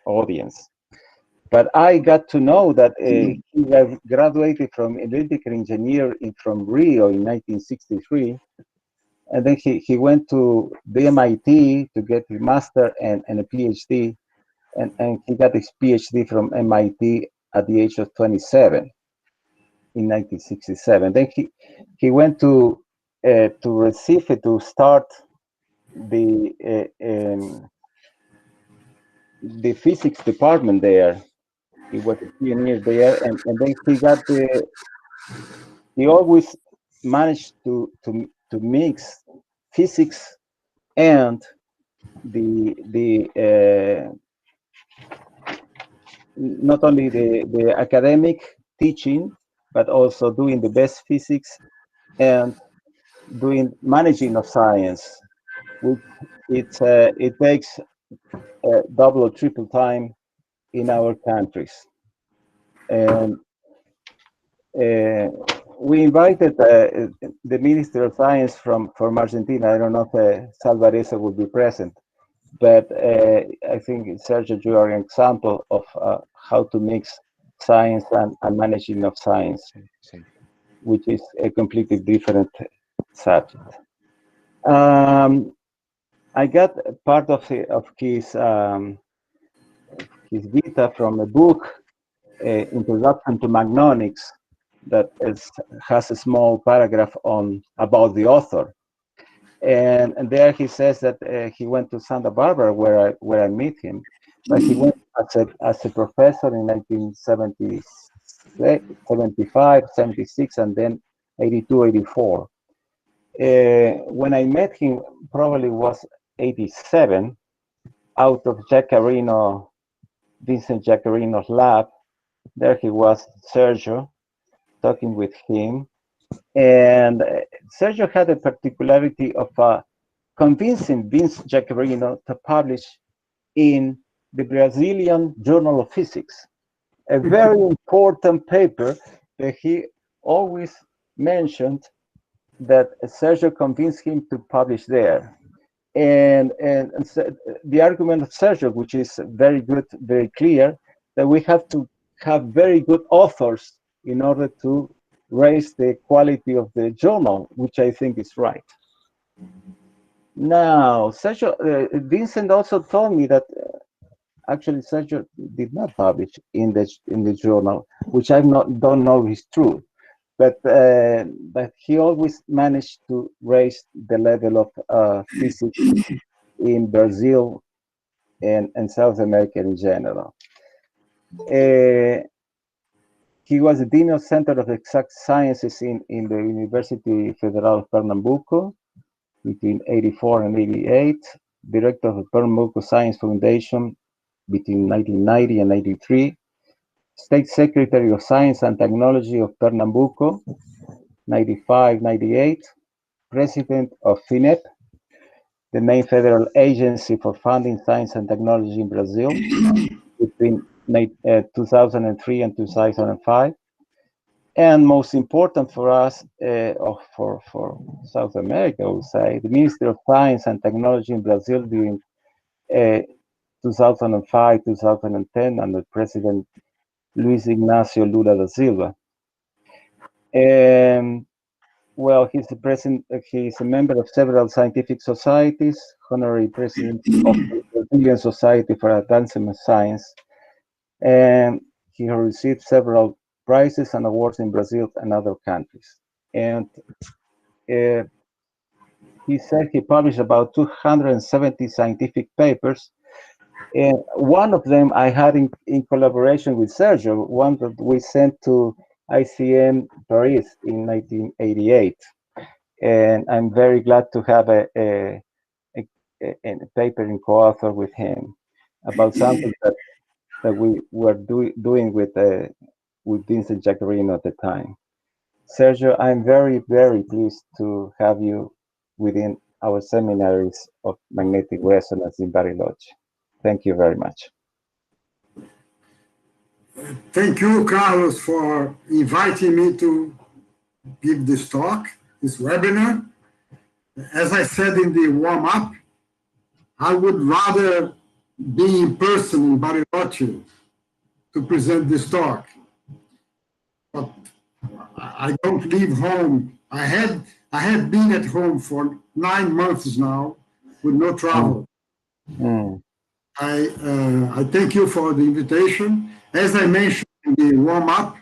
audience. But I got to know that he graduated from electrical engineer from Rio in 1963. And then he went to the MIT to get his master and a PhD. And he got his PhD from MIT at the age of 27 in 1967. Then he went to Recife to start the physics department there. He was a pioneer there, and then he always managed to mix physics and not only the academic teaching, but also doing the best physics and doing managing of science, which it takes double or triple time in our countries. And we invited the Minister of Science from Argentina. I don't know if Salvareza would be present, but I think, Sergio, you are an example of how to mix science and managing of science, which is a completely different subject. I got part of his vita from a book, Introduction to Magnonics, that has a small paragraph about the author. And there he says that he went to Santa Barbara, where I met him, but he went as a professor in 1975, 76, and then 82, 84. When I met him, probably was 87, out of Vincent Jaccarino's lab. There he was, Sergio, talking with him. And Sergio had a particularity of convincing Vince Jaccarino to publish in the Brazilian Journal of Physics, a very important paper that he always mentioned that Sergio convinced him to publish there. And the argument of Sergio, which is very good, very clear, that we have to have very good authors in order to raise the quality of the journal, which I think is right. Now, Sergio, Vincent also told me that actually Sergio did not publish in the journal, which I don't know is true, but he always managed to raise the level of physics in Brazil and South America in general. He was the Dean of Center of Exact Sciences in the University Federal of Pernambuco between 84 and 88, Director of the Pernambuco Science Foundation between 1990 and 93, State Secretary of Science and Technology of Pernambuco, 95-98, President of FINEP, the main federal agency for funding science and technology in Brazil between 2003 and 2005. And most important for us, or for South America, I would say, the Minister of Science and Technology in Brazil during 2005, 2010, under President Luis Ignacio Lula da Silva. Well, he's the president. He's a member of several scientific societies, honorary president of the Brazilian Society for Advancement of Science, and he has received several prizes and awards in Brazil and other countries. And he said he published about 270 scientific papers. And one of them I had in collaboration with Sergio, one that we sent to ICM Paris in 1988. And I'm very glad to have a paper in co-author with him about something that we were doing with Vincent Jaccarino at the time. Sergio, I'm very, very pleased to have you within our seminaries of magnetic resonance in Bariloche. Thank you very much. Thank you, Carlos, for inviting me to give this talk, this webinar. As I said in the warm-up, I would rather being in person in Bariloche to present this talk. But I don't leave home. I had been at home for 9 months now with no travel. I thank you for the invitation. As I mentioned in the warm-up,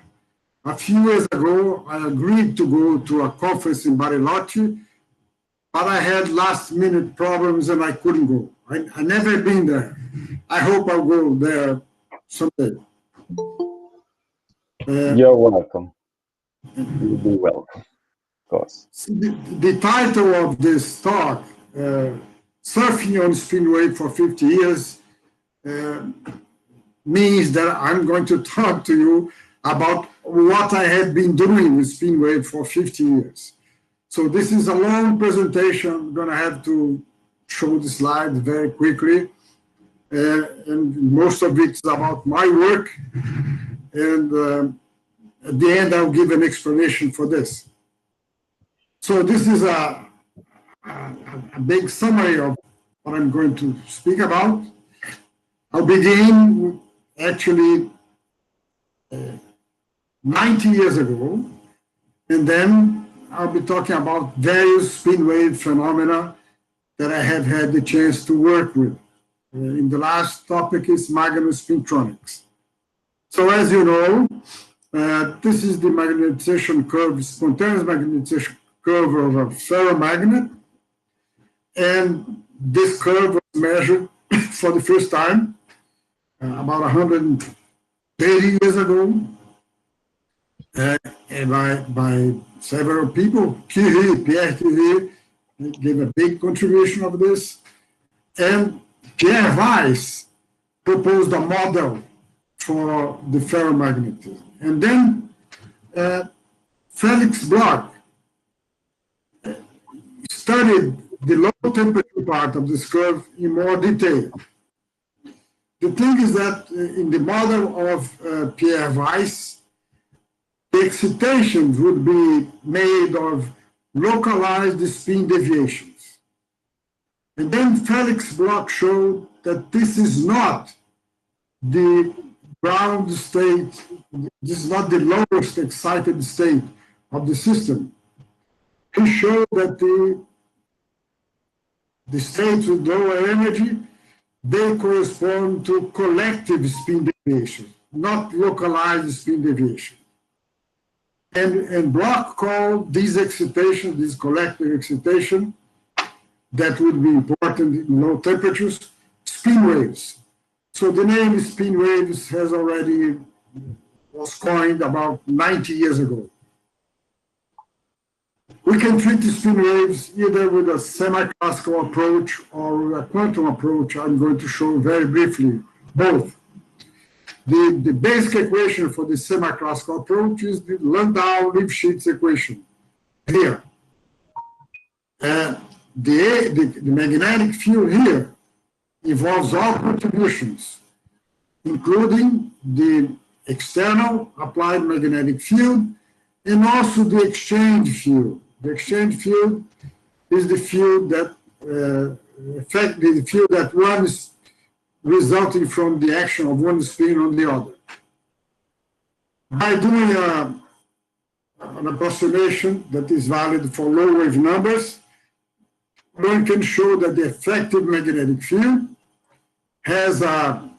a few years ago, I agreed to go to a conference in Bariloche, but I had last-minute problems and I couldn't go. I never been there. I hope I'll go there someday. You're welcome. You'll be welcome, of course. The title of this talk, Surfing on Spin Wave for 50 Years, means that I'm going to talk to you about what I have been doing with spin wave for 50 years. So this is a long presentation. I'm going to have to show the slides very quickly. And most of it is about my work. And at the end, I'll give an explanation for this. So this is a big summary of what I'm going to speak about. I'll begin actually 90 years ago, and then I'll be talking about various spin wave phenomena that I have had the chance to work with. In the last topic is Magnon Spintronics. So as you know, this is the magnetization curve, spontaneous magnetization curve of a ferromagnet, and this curve was measured for the first time about 130 years ago by several people. Pierre Curie gave a big contribution of this, and Pierre Weiss proposed a model for the ferromagnetism. And then Felix Bloch studied the low temperature part of this curve in more detail. The thing is that in the model of Pierre Weiss, the excitations would be made of localized spin deviations. And then Felix Bloch showed that this is not the ground state, this is not the lowest excited state of the system. He showed that the states with lower energy, they correspond to collective spin deviation, not localized spin deviation. And Bloch called these excitations, this collective excitation, that would be important in low temperatures, spin waves. So the name spin waves was coined about 90 years ago. We can treat the spin waves either with a semi-classical approach or a quantum approach. I'm going to show very briefly both. The basic equation for the semi-classical approach is the Landau-Lifshitz equation here. The magnetic field here involves all contributions, including the external applied magnetic field and also the exchange field. The exchange field is the field that the field that runs resulting from the action of one spin on the other. By doing an approximation that is valid for low wave numbers, one can show that the effective magnetic field has a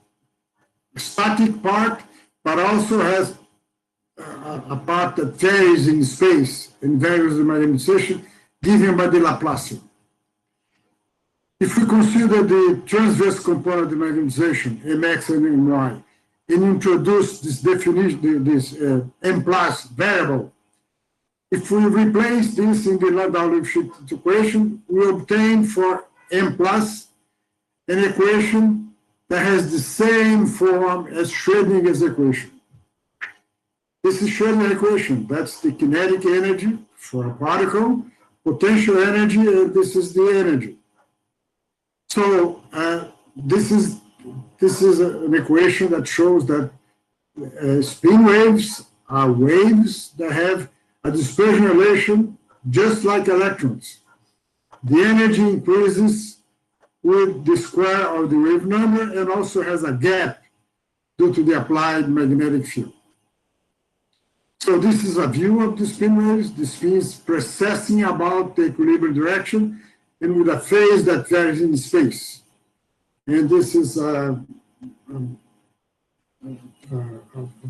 static part, but also has a part that varies in space and varies in magnetization, given by the Laplacian. If we consider the transverse component of magnetization, Mx and My, and introduce this definition, this M plus variable, if we replace this in the Landau-Lifshitz equation, we obtain for M plus an equation that has the same form as Schrödinger's equation. This is Schrödinger's equation. That's the kinetic energy for a particle, potential energy, and this is the energy. So this is an equation that shows that spin waves are waves that have a dispersion relation just like electrons. The energy increases with the square of the wave number and also has a gap due to the applied magnetic field. So this is a view of the spin waves. This means precessing about the equilibrium direction and with a phase that varies in space. And this is a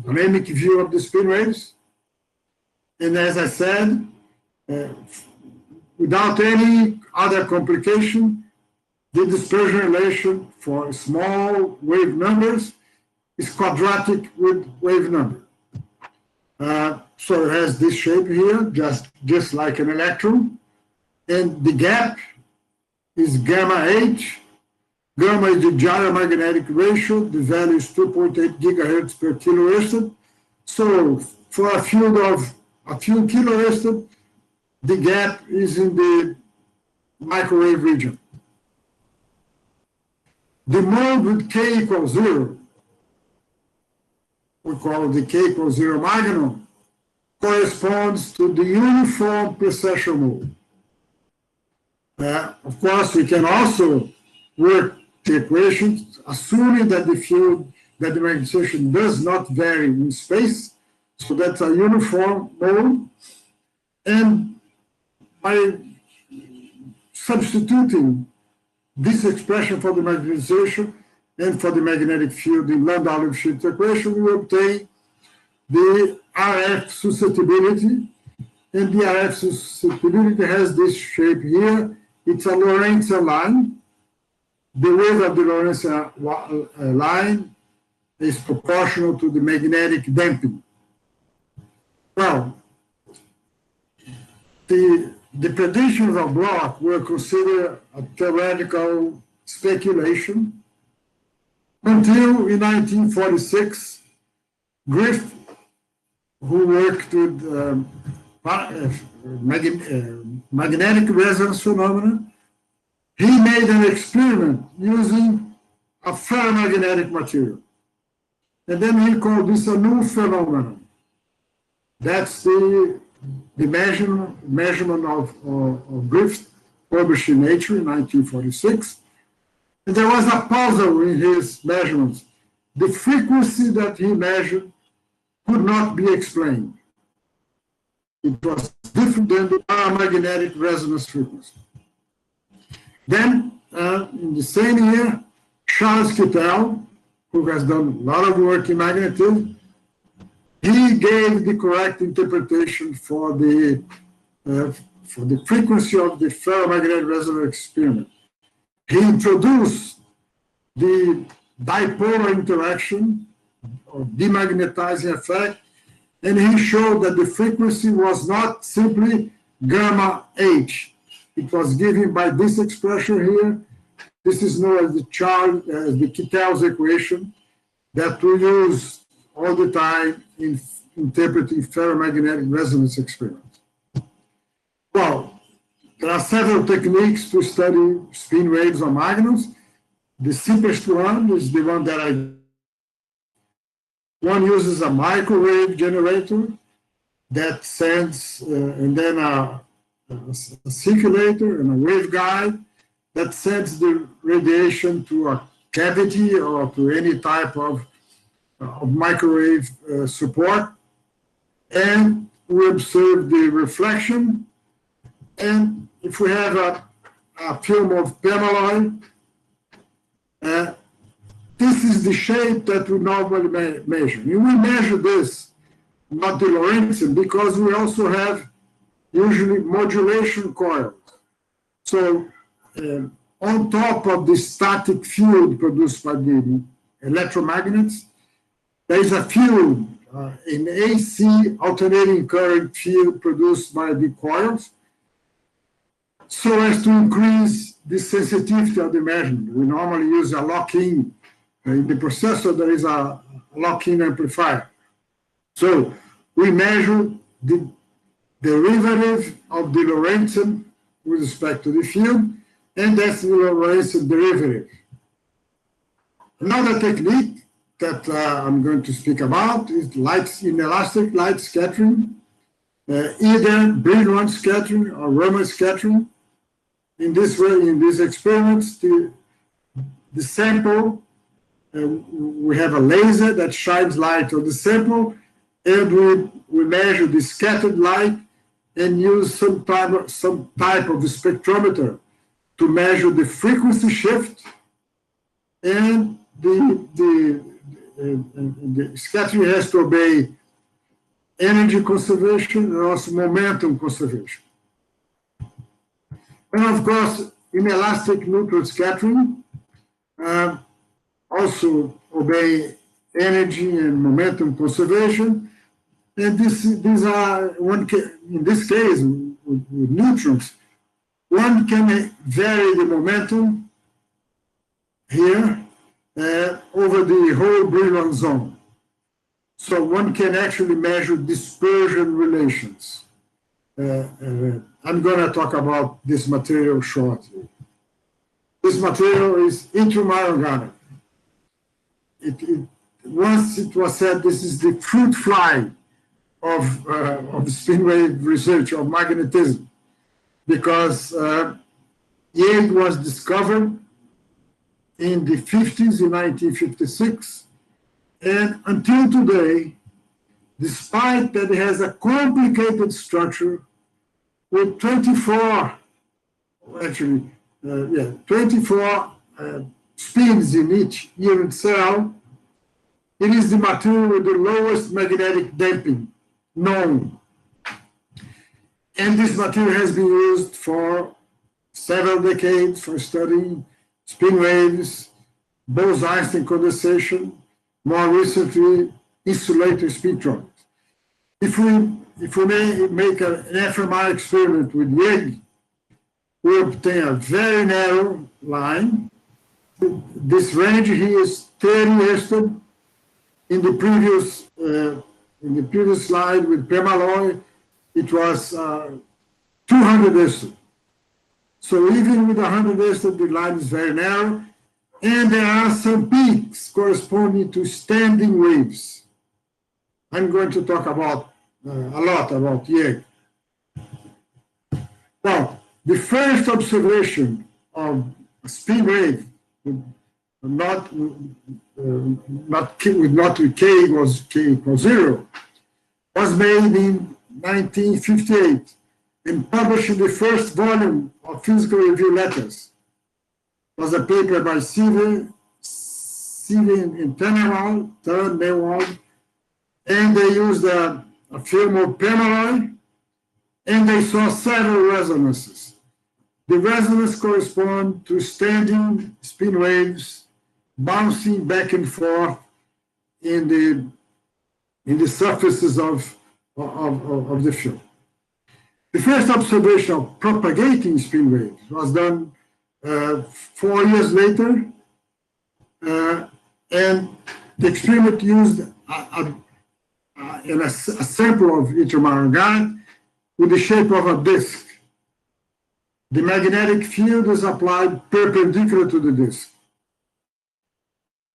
dynamic view of the spin waves. And as I said, without any other complication, the dispersion relation for small wave numbers is quadratic with wave number. So it has this shape here, just like an electron. And the gap is gamma H. Gamma is the gyromagnetic ratio. The value is 2.8 gigahertz per kiloerston. So for a field of a few kiloerston, the gap is in the microwave region. The mode with k equals 0, we call it the k equals 0 Magnon, corresponds to the uniform precession mode. Of course, we can also work the equations, assuming that the field, that the magnetization does not vary in space, so that's a uniform mode. And by substituting this expression for the magnetization and for the magnetic field in Landau-Lifshitz equation, we obtain the RF susceptibility. And the RF susceptibility has this shape here. It's a Lorentzian line. The width of the Lorentzian line is proportional to the magnetic damping. Well, the predictions of Bloch were considered a theoretical speculation until in 1946, Griff, who worked with magnetic resonance phenomena, he made an experiment using a ferromagnetic material. And then he called this a new phenomenon. That's the measurement of Griff, published in Nature in 1946. And there was a puzzle in his measurements. The frequency that he measured could not be explained. It was different than the paramagnetic resonance frequency. Then, in the same year, Charles Kittel, who has done a lot of work in magnetism, he gave the correct interpretation for the frequency of the ferromagnetic resonance experiment. He introduced the dipolar interaction or demagnetizing effect, and he showed that the frequency was not simply gamma H. It was given by this expression here. This is known as the Kittel's equation that we use all the time in interpreting ferromagnetic resonance experiments. Well, there are several techniques to study spin waves or magnons. The simplest one is the one that one uses a microwave generator that sends, and then a circulator and a waveguide that sends the radiation to a cavity or to any type of microwave support, and we observe the reflection. And if we have a film of permalloy, this is the shape that we normally measure. And we measure this, not the Lorentzian, because we also have usually modulation coils. So on top of the static field produced by the electromagnets, there is a field, an AC alternating current field produced by the coils, so as to increase the sensitivity of the measurement. We normally use a lock-in. In the processor, there is a lock-in amplifier. So we measure the derivative of the Lorentzian with respect to the field, and that's the Lorentzian derivative. Another technique that I'm going to speak about is inelastic light scattering, either Brillouin scattering or Raman scattering. In this way, in these experiments, the the sample, we have a laser that shines light on the sample, and we measure the scattered light and use some type of spectrometer to measure the frequency shift, and the scattering has to obey energy conservation and also momentum conservation. And of course, inelastic neutral scattering also obey energy and momentum conservation. And these are, in this case, with neutrons, one can vary the momentum here over the whole Brillouin zone. So one can actually measure dispersion relations. I'm going to talk about this material shortly. This material is intramarine. Once it was said this is the fruit fly of spin wave research, of magnetism, because Yale was discovered in the 50s, in 1956, and until today, despite that it has a complicated structure with 24 spins in each unit cell, it is the material with the lowest magnetic damping known. And this material has been used for several decades for studying spin waves, Bose-Einstein condensation, more recently, insulator spintronics. If we may make an fMRI experiment with Yale, we obtain a very narrow line. This range here is 30 Heston. In the previous slide with permalloy, it was 200 Heston. So even with 100 Heston, the line is very narrow, and there are some peaks corresponding to standing waves. I'm going to talk about a lot about Yale. Now, the first observation of a spin wave, not with k equals 0, was made in 1958 and published in the first volume of Physical Review Letters. It was a paper by Sive and Tannewald, and they used a film of permalloy, and they saw several resonances. The resonance correspond to standing spin waves bouncing back and forth in the surfaces of the film. The first observation of propagating spin waves was done 4 years later, and the experiment used a sample of intramarine with the shape of a disk. The magnetic field is applied perpendicular to the disk.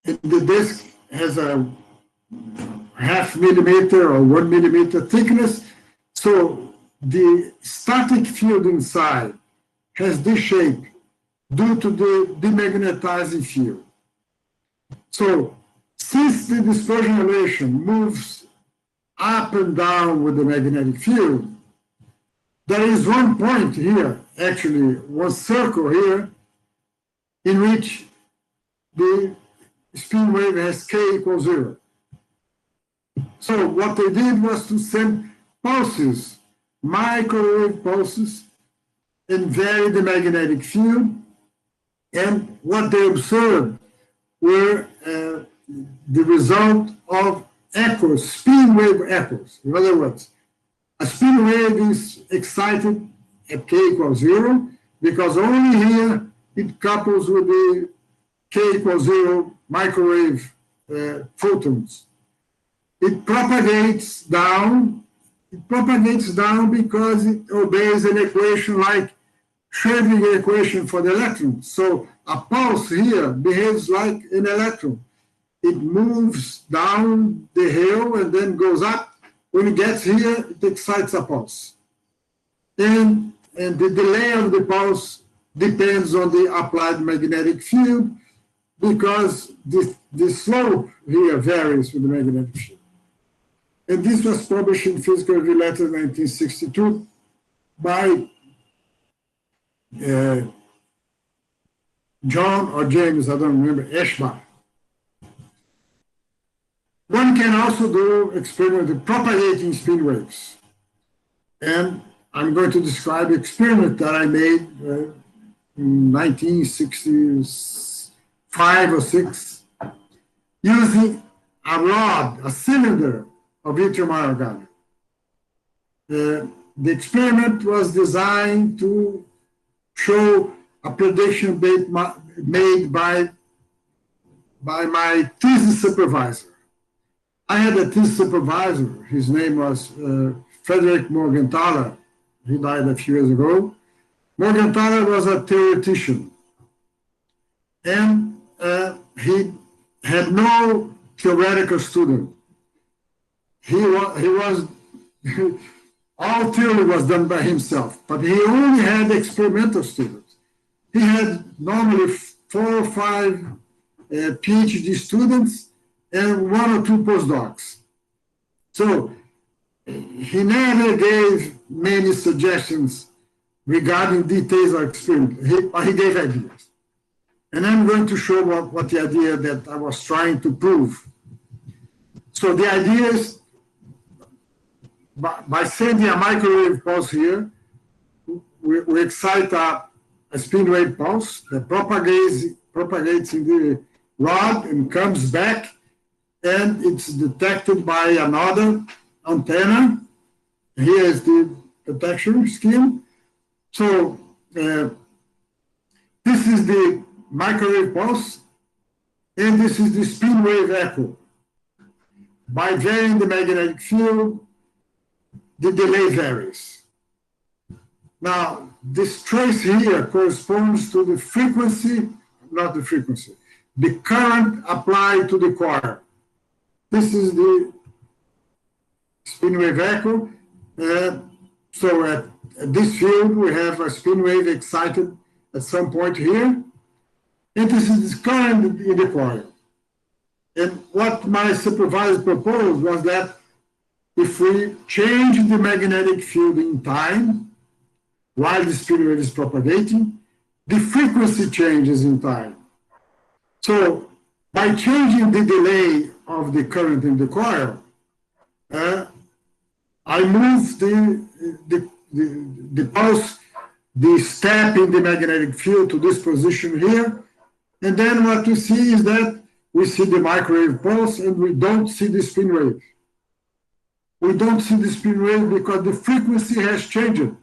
And the disk has a 0.5 millimeter or 1 millimeter thickness, so the static field inside has this shape due to the demagnetizing field. So since the dispersion relation moves up and down with the magnetic field, there is one point here, actually one circle here, in which the spin wave has k equals 0. So what they did was to send pulses, microwave pulses, and vary the magnetic field. And what they observed were the result of echoes, spin wave echoes. In other words, a spin wave is excited at k equals 0 because only here it couples with the k equals 0 microwave photons. It propagates down. It propagates down because it obeys an equation like Schrödinger equation for the electron. So a pulse here behaves like an electron. It moves down the hill and then goes up. When it gets here, it excites a pulse. And the delay of the pulse depends on the applied magnetic field. because the slope here varies with the magnetic field. And this was published in Physical Review Letters 1962 by John or James, I don't remember, Eschbach. One can also do experiment with propagating spin waves. And I'm going to describe the experiment that I made in 1965 or 6, using a rod, a cylinder of yttrium ion gallium. The experiment was designed to show a prediction made by my thesis supervisor. I had a thesis supervisor. His name was Frederick Morgenthaler. He died a few years ago. Morgenthaler was a theoretician, and he had no theoretical student. He was all theory was done by himself, but he only had experimental students. He had normally 4 or 5 PhD students and 1 or 2 postdocs. So he never gave many suggestions regarding details of experiment. He gave ideas. And I'm going to show what the idea that I was trying to prove. So the idea is, by sending a microwave pulse here, we excite a spin wave pulse that propagates in the rod and comes back, and it's detected by another antenna. Here is the detection scheme. So this is the microwave pulse, and this is the spin wave echo. By varying the magnetic field, the delay varies. Now, this trace here corresponds to the frequency, not the frequency, the current applied to the coil. This is the spin wave echo. So at this field, we have a spin wave excited at some point here. And this is the current in the coil. And what my supervisor proposed was that if we change the magnetic field in time, while the spin wave is propagating, the frequency changes in time. So by changing the delay of the current in the coil, I move the pulse, the step in the magnetic field to this position here. And then what we see is that we see the microwave pulse and we don't see the spin wave. We don't see the spin wave because the frequency has changed.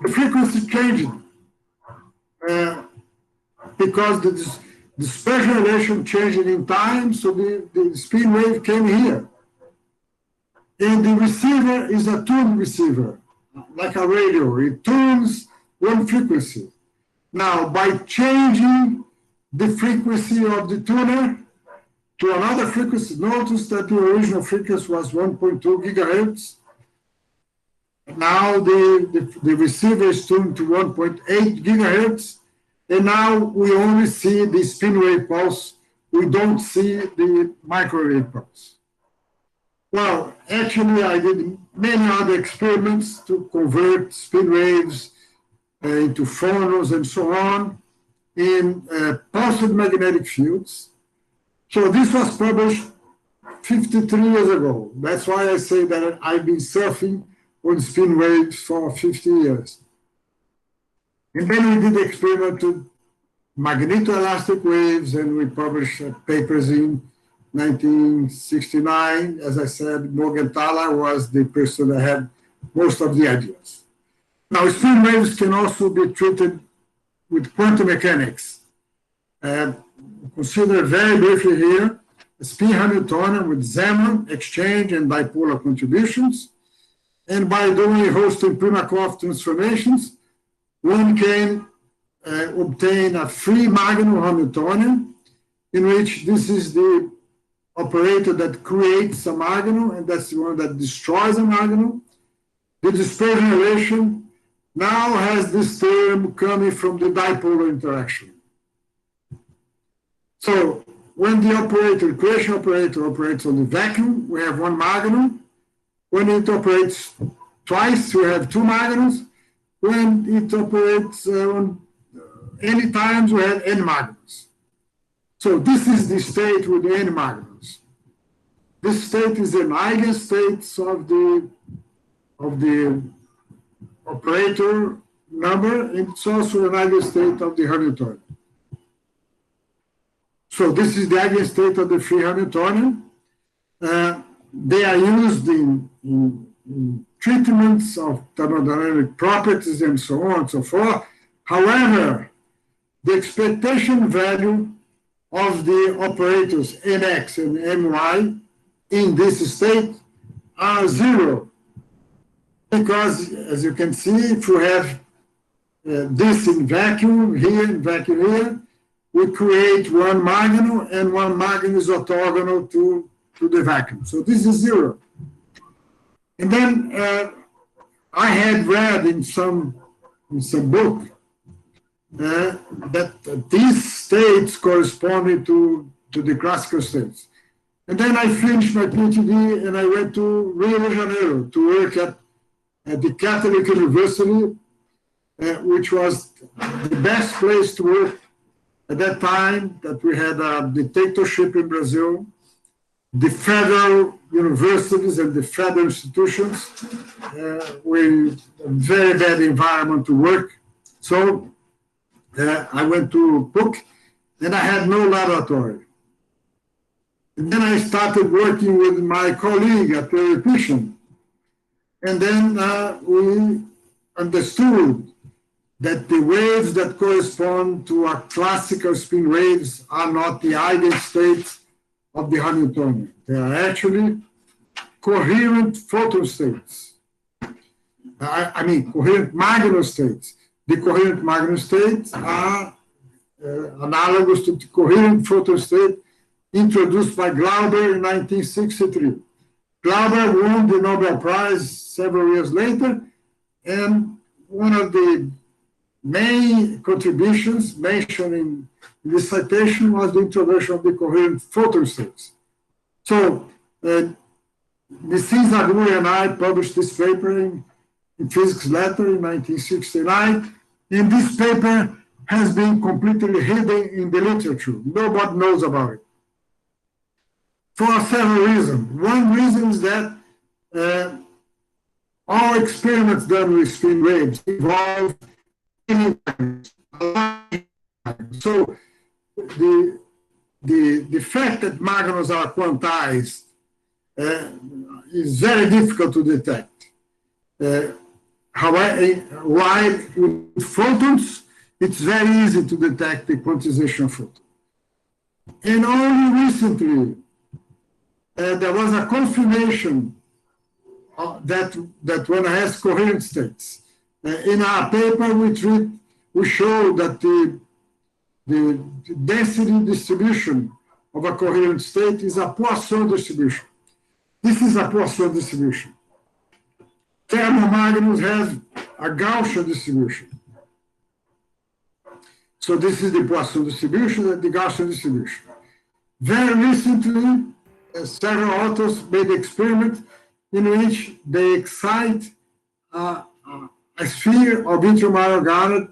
The frequency changed because the dispersion relation changed in time, so the spin wave came here. And the receiver is a tuned receiver, like a radio. It tunes one frequency. Now, by changing the frequency of the tuner to another frequency, notice that the original frequency was 1.2 gigahertz. Now the receiver is tuned to 1.8 gigahertz. And now we only see the spin wave pulse. We don't see the microwave pulse. Well, actually, I did many other experiments to convert spin waves into phonons and so on in pulsed magnetic fields. So this was published 53 years ago. That's why I say that I've been surfing on spin waves for 50 years. And then we did the experiment to magnetoelastic waves, and we published papers in 1969. As I said, Morgenthaler was the person that had most of the ideas. Now, spin waves can also be treated with quantum mechanics. Consider very briefly here a spin Hamiltonian with Zeeman exchange and dipolar contributions. And by doing Holstein Primakov transformations, one can obtain a free Magnon Hamiltonian, in which this is the operator that creates a Magnon, and that's the one that destroys a Magnon. The dispersion relation now has this term coming from the dipolar interaction. So when the equation operator operates on the vacuum, we have one magnon. When it operates twice, we have two magnons. When it operates on any times, we have n magnons. So this is the state with the n magnons. This state is an eigenstate of the operator number, and it's also an eigenstate of the Hamiltonian. So this is the eigenstate of the free Hamiltonian. They are used in treatments of thermodynamic properties and so on and so forth. However, the expectation value of the operators nx and my in this state are zero. Because, as you can see, if we have this in vacuum here, in vacuum here, we create one magnon, and one magnon is orthogonal to the vacuum. So this is zero. And then I had read in some book that these states corresponded to the classical states. And then I finished my PhD and I went to Rio de Janeiro to work at the Catholic University, which was the best place to work at that time, that we had a dictatorship in Brazil. The federal universities and the federal institutions were a very bad environment to work. So I went to PUC, and I had no laboratory. And then I started working with my colleague at Recife. And then we understood that the waves that correspond to our classical spin waves are not the eigenstates of the Hamiltonian. They are actually coherent photon states. Coherent Magnon states. The coherent Magnon states are analogous to the coherent photon state introduced by Glauber in 1963. Glauber won the Nobel Prize several years later, and one of the main contributions mentioned in this citation was the introduction of the coherent photon states. So, Nissim Zaguri and I published this paper in Physics Letter in 1969, and this paper has been completely hidden in the literature. Nobody knows about it, for several reasons. One reason is that all experiments done with spin waves involve so the fact that magnons are quantized is very difficult to detect. However, while with photons, it's very easy to detect the quantization of photons. And only recently, there was a confirmation that one has coherent states. In our paper, we show that the density distribution of a coherent state is a Poisson distribution. This is a Poisson distribution. Ferromagnets have a Gaussian distribution. So this is the Poisson distribution and the Gaussian distribution. Very recently, several authors made experiments in which they excite a sphere of yttrium garnet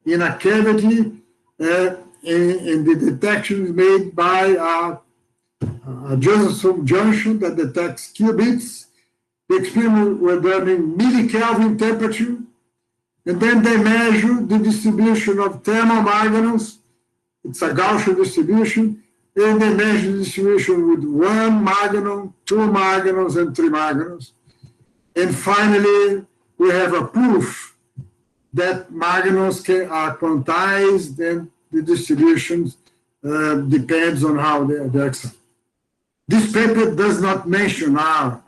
in a cavity, and the detection is made by a Josephson junction that detects qubits. The experiments were done in millikelvin temperature, and then they measure the distribution of thermomagnons. It's a Gaussian distribution, and they measure the distribution with one magnon, two magnons, and three magnons. And finally, we have a proof that magnons are quantized, and the distribution depends on how they're excited. This paper does not mention our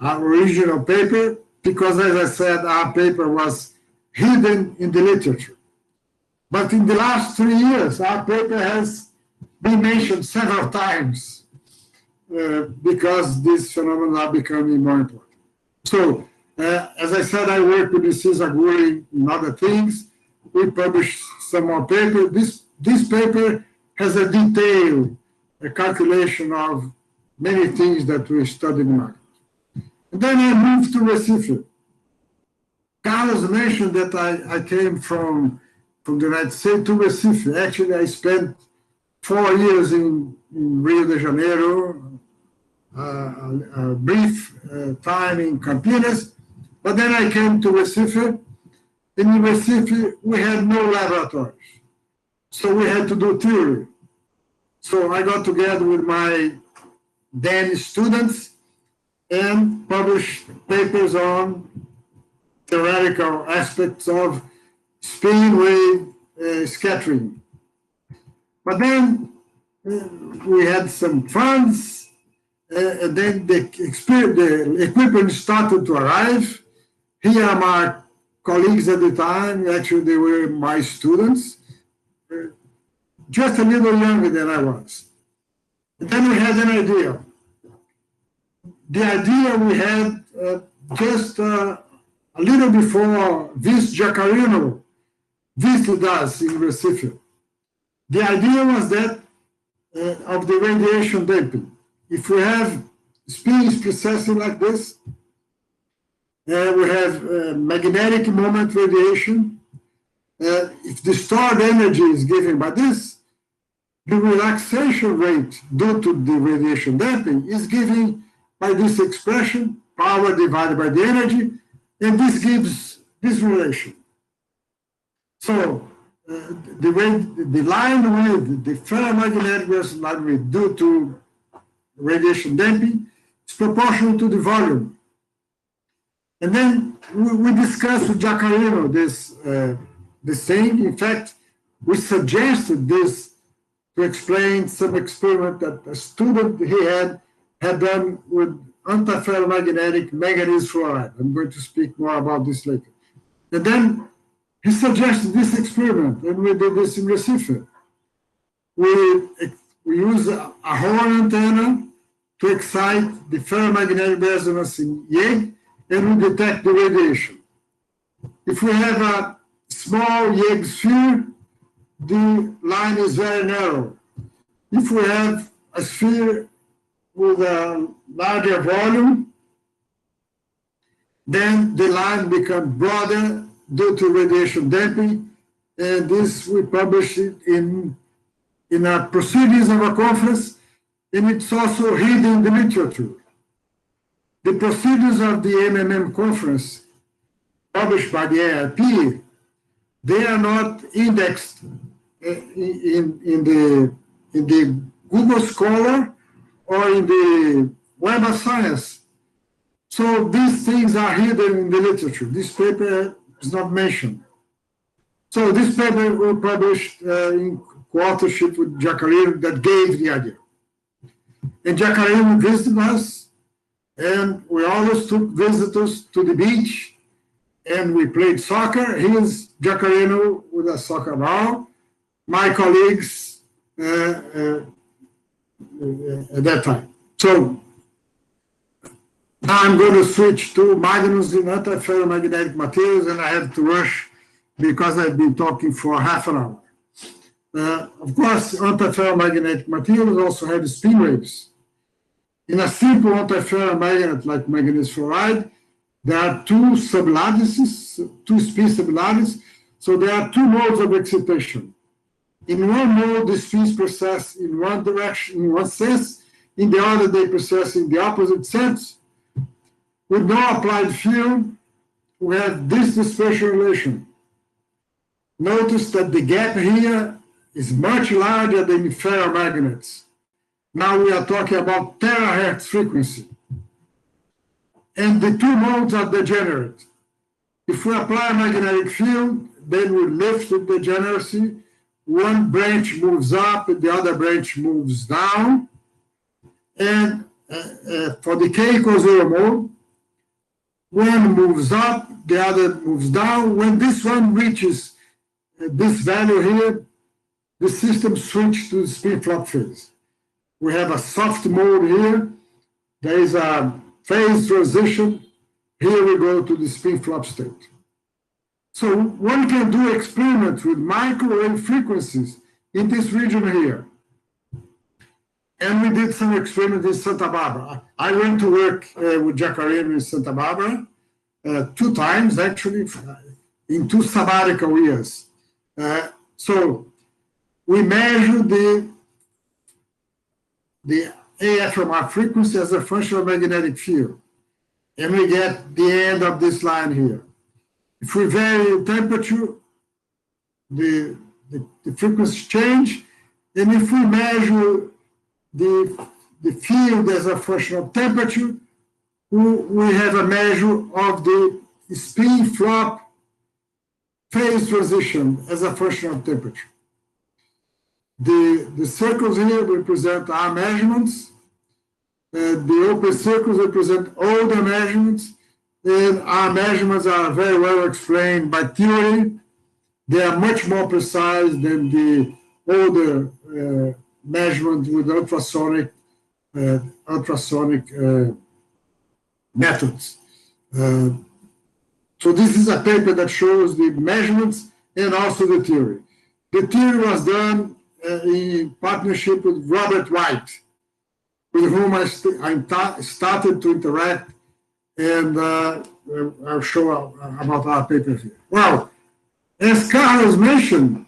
original paper because, as I said, our paper was hidden in the literature. But in the last 3 years, our paper has been mentioned several times because these phenomena are becoming more important. So As I said, I work with Cesar Guri in other things. We published some more paper. This paper has a detailed calculation of many things that we studied in Magnons. And then I moved to Recife. Carlos mentioned that I came from the United States to Recife. Actually, I spent 4 years in Rio de Janeiro, a brief time in Campinas, but then I came to Recife. And in Recife, we had no laboratories. So we had to do theory. So I got together with my then students and published papers on theoretical aspects of spin wave scattering. But then we had some funds, and then the equipment started to arrive. Here are my colleagues at the time. Actually, they were my students, just a little younger than I was. And then we had an idea. The idea we had just a little before this Jacarino visited us in Recife. The idea was that of the radiation damping. If we have spins precessing like this, we have magnetic moment radiation. If the stored energy is given by this, the relaxation rate due to the radiation damping is given by this expression, power divided by the energy, and this gives this relation. So the line width, the ferromagnetic resonance line width due to radiation damping is proportional to the volume. And then we discussed with Jacarino this thing. In fact, we suggested this to explain some experiment that a student he had done with antiferromagnetic manganese fluoride. I'm going to speak more about this later. And then he suggested this experiment, and we did this in Recife. We use a horn antenna to excite the ferromagnetic resonance in YEG, and we detect the radiation. If we have a small YEG sphere, the line is very narrow. If we have a sphere with a larger volume, then the line becomes broader due to radiation damping, and this we published it in a proceedings of a conference, and it's also hidden in the literature. The proceedings of the MMM conference, published by the AIP, they are not indexed in the Google Scholar or in the Web of Science. So these things are hidden in the literature. This paper is not mentioned. So this paper was published in co-authorship with Jacarino that gave the idea. And Jacarino visited us, and we always took visitors to the beach, and we played soccer. Here's Jacarino with a soccer ball. My colleagues at that time. So now I'm going to switch to Magnons in antiferromagnetic materials, and I have to rush because I've been talking for half an hour. Of course, antiferromagnetic materials also have spin waves. In a simple antiferromagnet like manganese fluoride, there are two sublattices, two spin sublattices, so there are two modes of excitation. In one mode, the spins process in one direction, in one sense. In the other, they process in the opposite sense. With no applied field, we have this dispersion relation. Notice that the gap here is much larger than in ferromagnets. Now we are talking about terahertz frequency. And the two modes are degenerate. If we apply a magnetic field, then we lift the degeneracy. One branch moves up, and the other branch moves down. And for the K equals 0 mode, one moves up, the other moves down. When this one reaches this value here, the system switches to the spin flop phase. We have a soft mode here. There is a phase transition here we go to the spin flop state. So one can do experiments with microwave frequencies in this region here. And we did some experiments in Santa Barbara. I went to work with Jacarino in Santa Barbara 2 times, actually, in 2 sabbatical years. So we measured the AFMR frequency as a function of magnetic field. And we get the end of this line here. If we vary the temperature, the frequency change. And if we measure the field as a function of temperature, we have a measure of the spin flop phase transition as a function of temperature. The circles here represent our measurements. The open circles represent all the measurements. And our measurements are very well explained by theory. They are much more precise than the older measurement with ultrasonic methods. So this is a paper that shows the measurements and also the theory. The theory was done in partnership with Robert White, with whom I started to interact, and I'll show about our paper here. Well, as Carlos mentioned,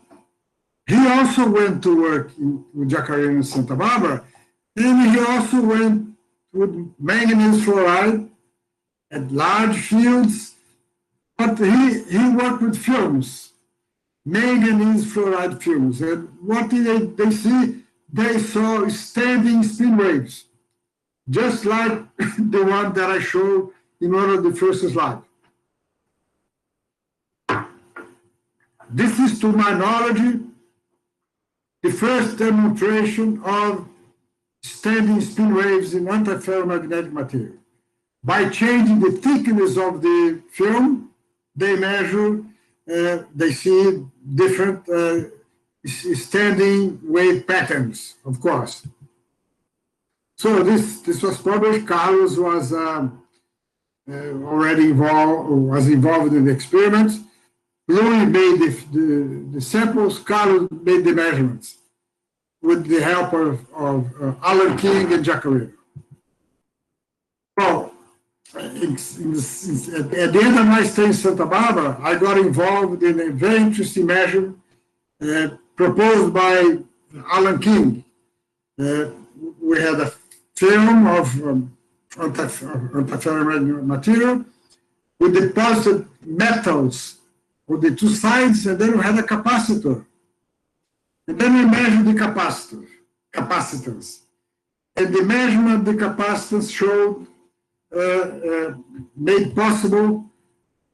he also went to work with Jacarino in Santa Barbara, and he also went with manganese fluoride at large fields, but he worked with films, manganese fluoride films. And what did they see? They saw standing spin waves, just like the one that I showed in one of the first slides. This is, to my knowledge, the first demonstration of standing spin waves in antiferromagnetic material. By changing the thickness of the film, they measure, they see different standing wave patterns, of course. So this was published. Carlos was already involved in the experiments. Louis made the samples, Carlos made the measurements with the help of Alan King and Jacarino. Well, at the end of my stay in Santa Barbara, I got involved in a very interesting measure proposed by Alan King. We had a film of antiferromagnetic material with deposited metals on the 2 sides, and then we had a capacitor. And then we measured the capacitance. And the measurement of the capacitance showed, made possible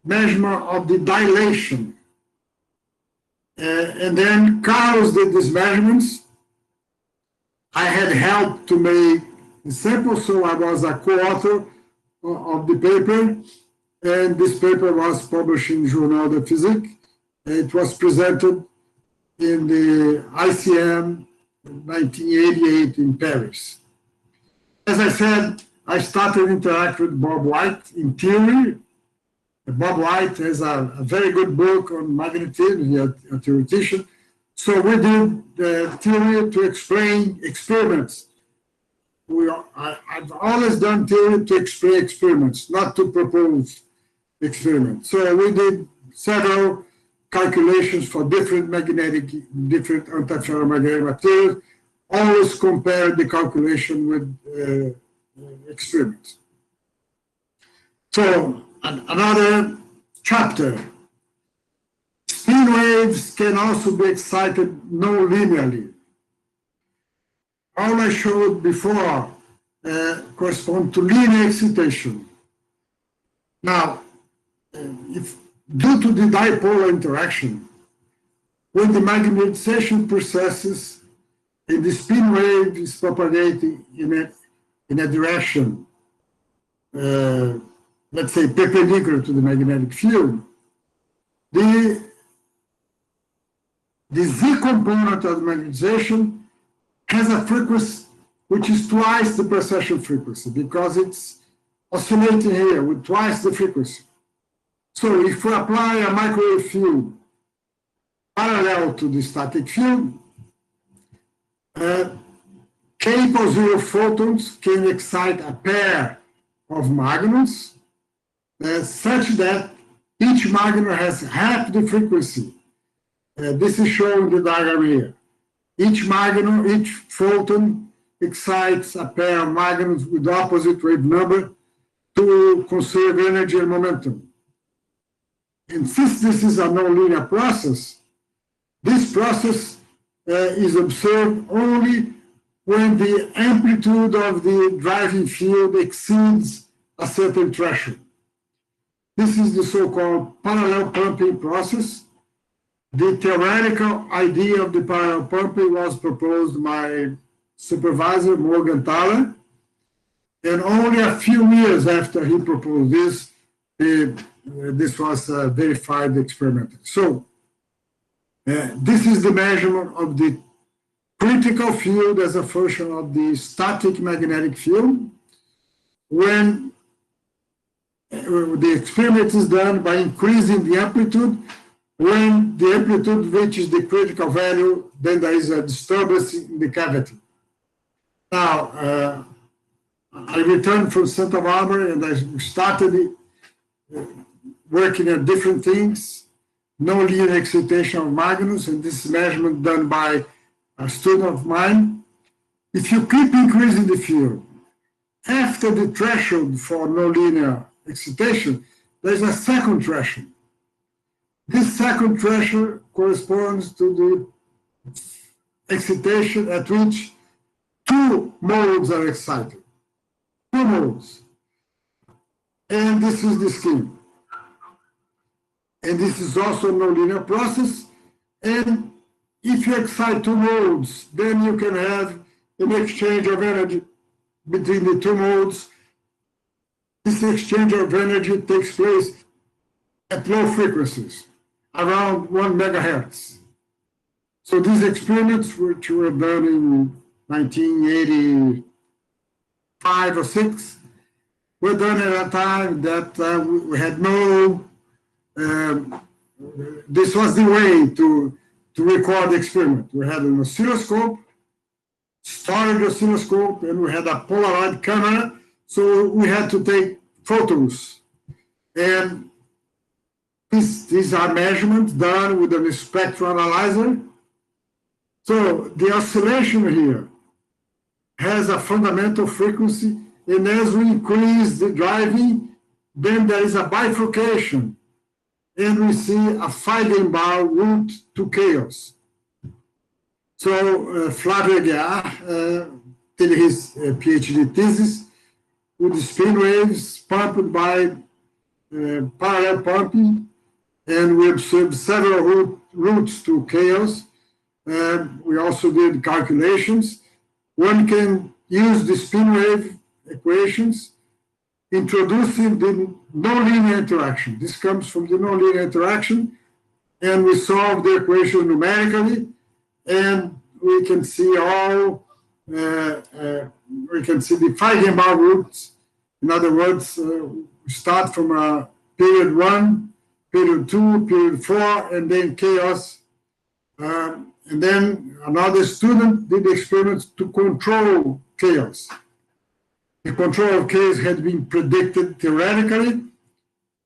measurement of the dilation. And then Carlos did these measurements. I had helped to make the sample, so I was a co-author of the paper. And this paper was published in Journal de Physique. It was presented in the ICM 1988 in Paris. As I said, I started interacting with Bob White in theory. Bob White has a very good book on magnetism, he's a theoretician. So we did the theory to explain experiments. I've always done theory to explain experiments, not to propose experiments. So we did several calculations for different antiferromagnetic materials, always compare the calculation with experiments. So another chapter. Spin waves can also be excited non-linearly. All I showed before correspond to linear excitation. Now, if due to the dipolar interaction, when the magnetization processes and the spin wave is propagating in a direction, let's say perpendicular to the magnetic field, the Z component of the magnetization has a frequency which is twice the precession frequency, because it's oscillating here with twice the frequency. So if we apply a microwave field parallel to the static field, K equals 0 photons can excite a pair of magnons such that each magnon has half the frequency. This is shown in the diagram here. Each magnon, each photon excites a pair of magnons with opposite wave number to conserve energy and momentum. And since this is a nonlinear process, this process is observed only when the amplitude of the driving field exceeds a certain threshold. This is the so-called parallel pumping process. The theoretical idea of the parallel pumping was proposed by supervisor Morgan Thaler, and only a few years after he proposed this, this was verified experimentally. So this is the measurement of the critical field as a function of the static magnetic field when the experiment is done by increasing the amplitude. When the amplitude reaches the critical value, then there is a disturbance in the cavity. Now, I returned from Santa Barbara and I started working at different things, nonlinear excitation of Magnons, and this measurement done by a student of mine. If you keep increasing the field, after the threshold for nonlinear excitation, there's a second threshold. This second threshold corresponds to the excitation at which two modes are excited. Two modes. And this is the scheme. And this is also a nonlinear process. And if you excite two modes, then you can have an exchange of energy between the two modes. This exchange of energy takes place at low frequencies, around 1 megahertz. So these experiments, which were done in 1985 or 6, were done at a time that we had no, this was the way to record the experiment. We had an oscilloscope, storage oscilloscope, and we had a Polaroid camera, so we had to take photos. And these are measurements done with a spectral analyzer. So the oscillation here has a fundamental frequency, and as we increase the driving, then there is a bifurcation, and we see a Feigenbaum route to chaos. So Flavio Aguiar did his PhD thesis with the spin waves pumped by parallel pumping, and we observed several routes to chaos. We also did calculations. One can use the spin wave equations, introducing the nonlinear interaction. This comes from the nonlinear interaction, and we solve the equation numerically, and we can see all, we can see the Feigenbaum routes. In other words, we start from period 1, period 2, period 4, and then chaos. And then another student did experiments to control chaos. The control of chaos had been predicted theoretically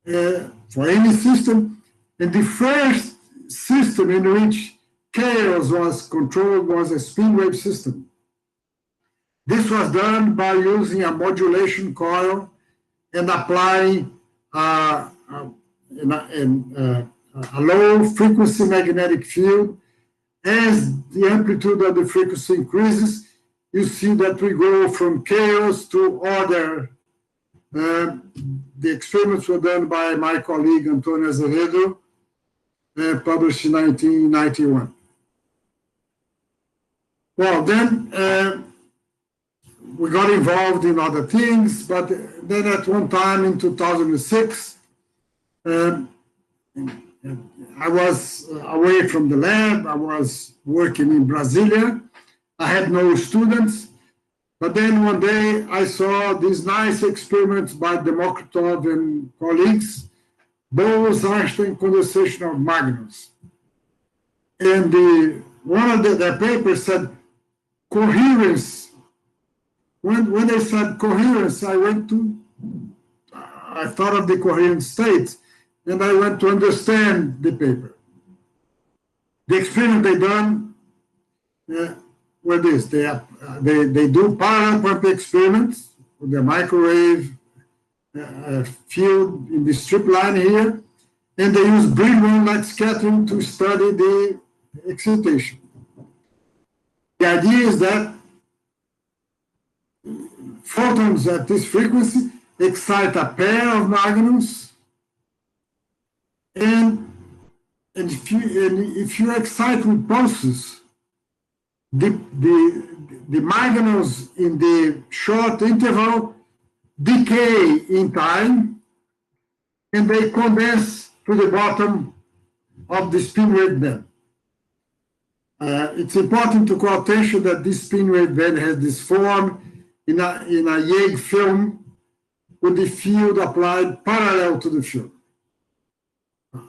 for any system. And the first system in which chaos was controlled was a spin wave system. This was done by using a modulation coil and applying a low frequency magnetic field. As the amplitude of the frequency increases, you see that we go from chaos to order. The experiments were done by my colleague Antonio Azevedo, published in 1991. Well, then we got involved in other things, but then at one time in 2006, I was away from the lab. I was working in Brasilia. I had no students. But then one day I saw these nice experiments by Demokritov and colleagues, Bose-Einstein condensation of Magnons. And one of their papers said coherence. When they said coherence, I thought of the coherent states, and I went to understand the paper. The experiment they done were this. They do parallel pumping experiments with the microwave field in the strip line here, and they use Brillouin light scattering to study the excitation. The idea is that photons at this frequency excite a pair of magnons, and if you excite with pulses, the magnons in the short interval decay in time, and they condense to the bottom of the spin wave band. It's important to call attention that this spin wave band has this form in a Yale film with the field applied parallel to the film.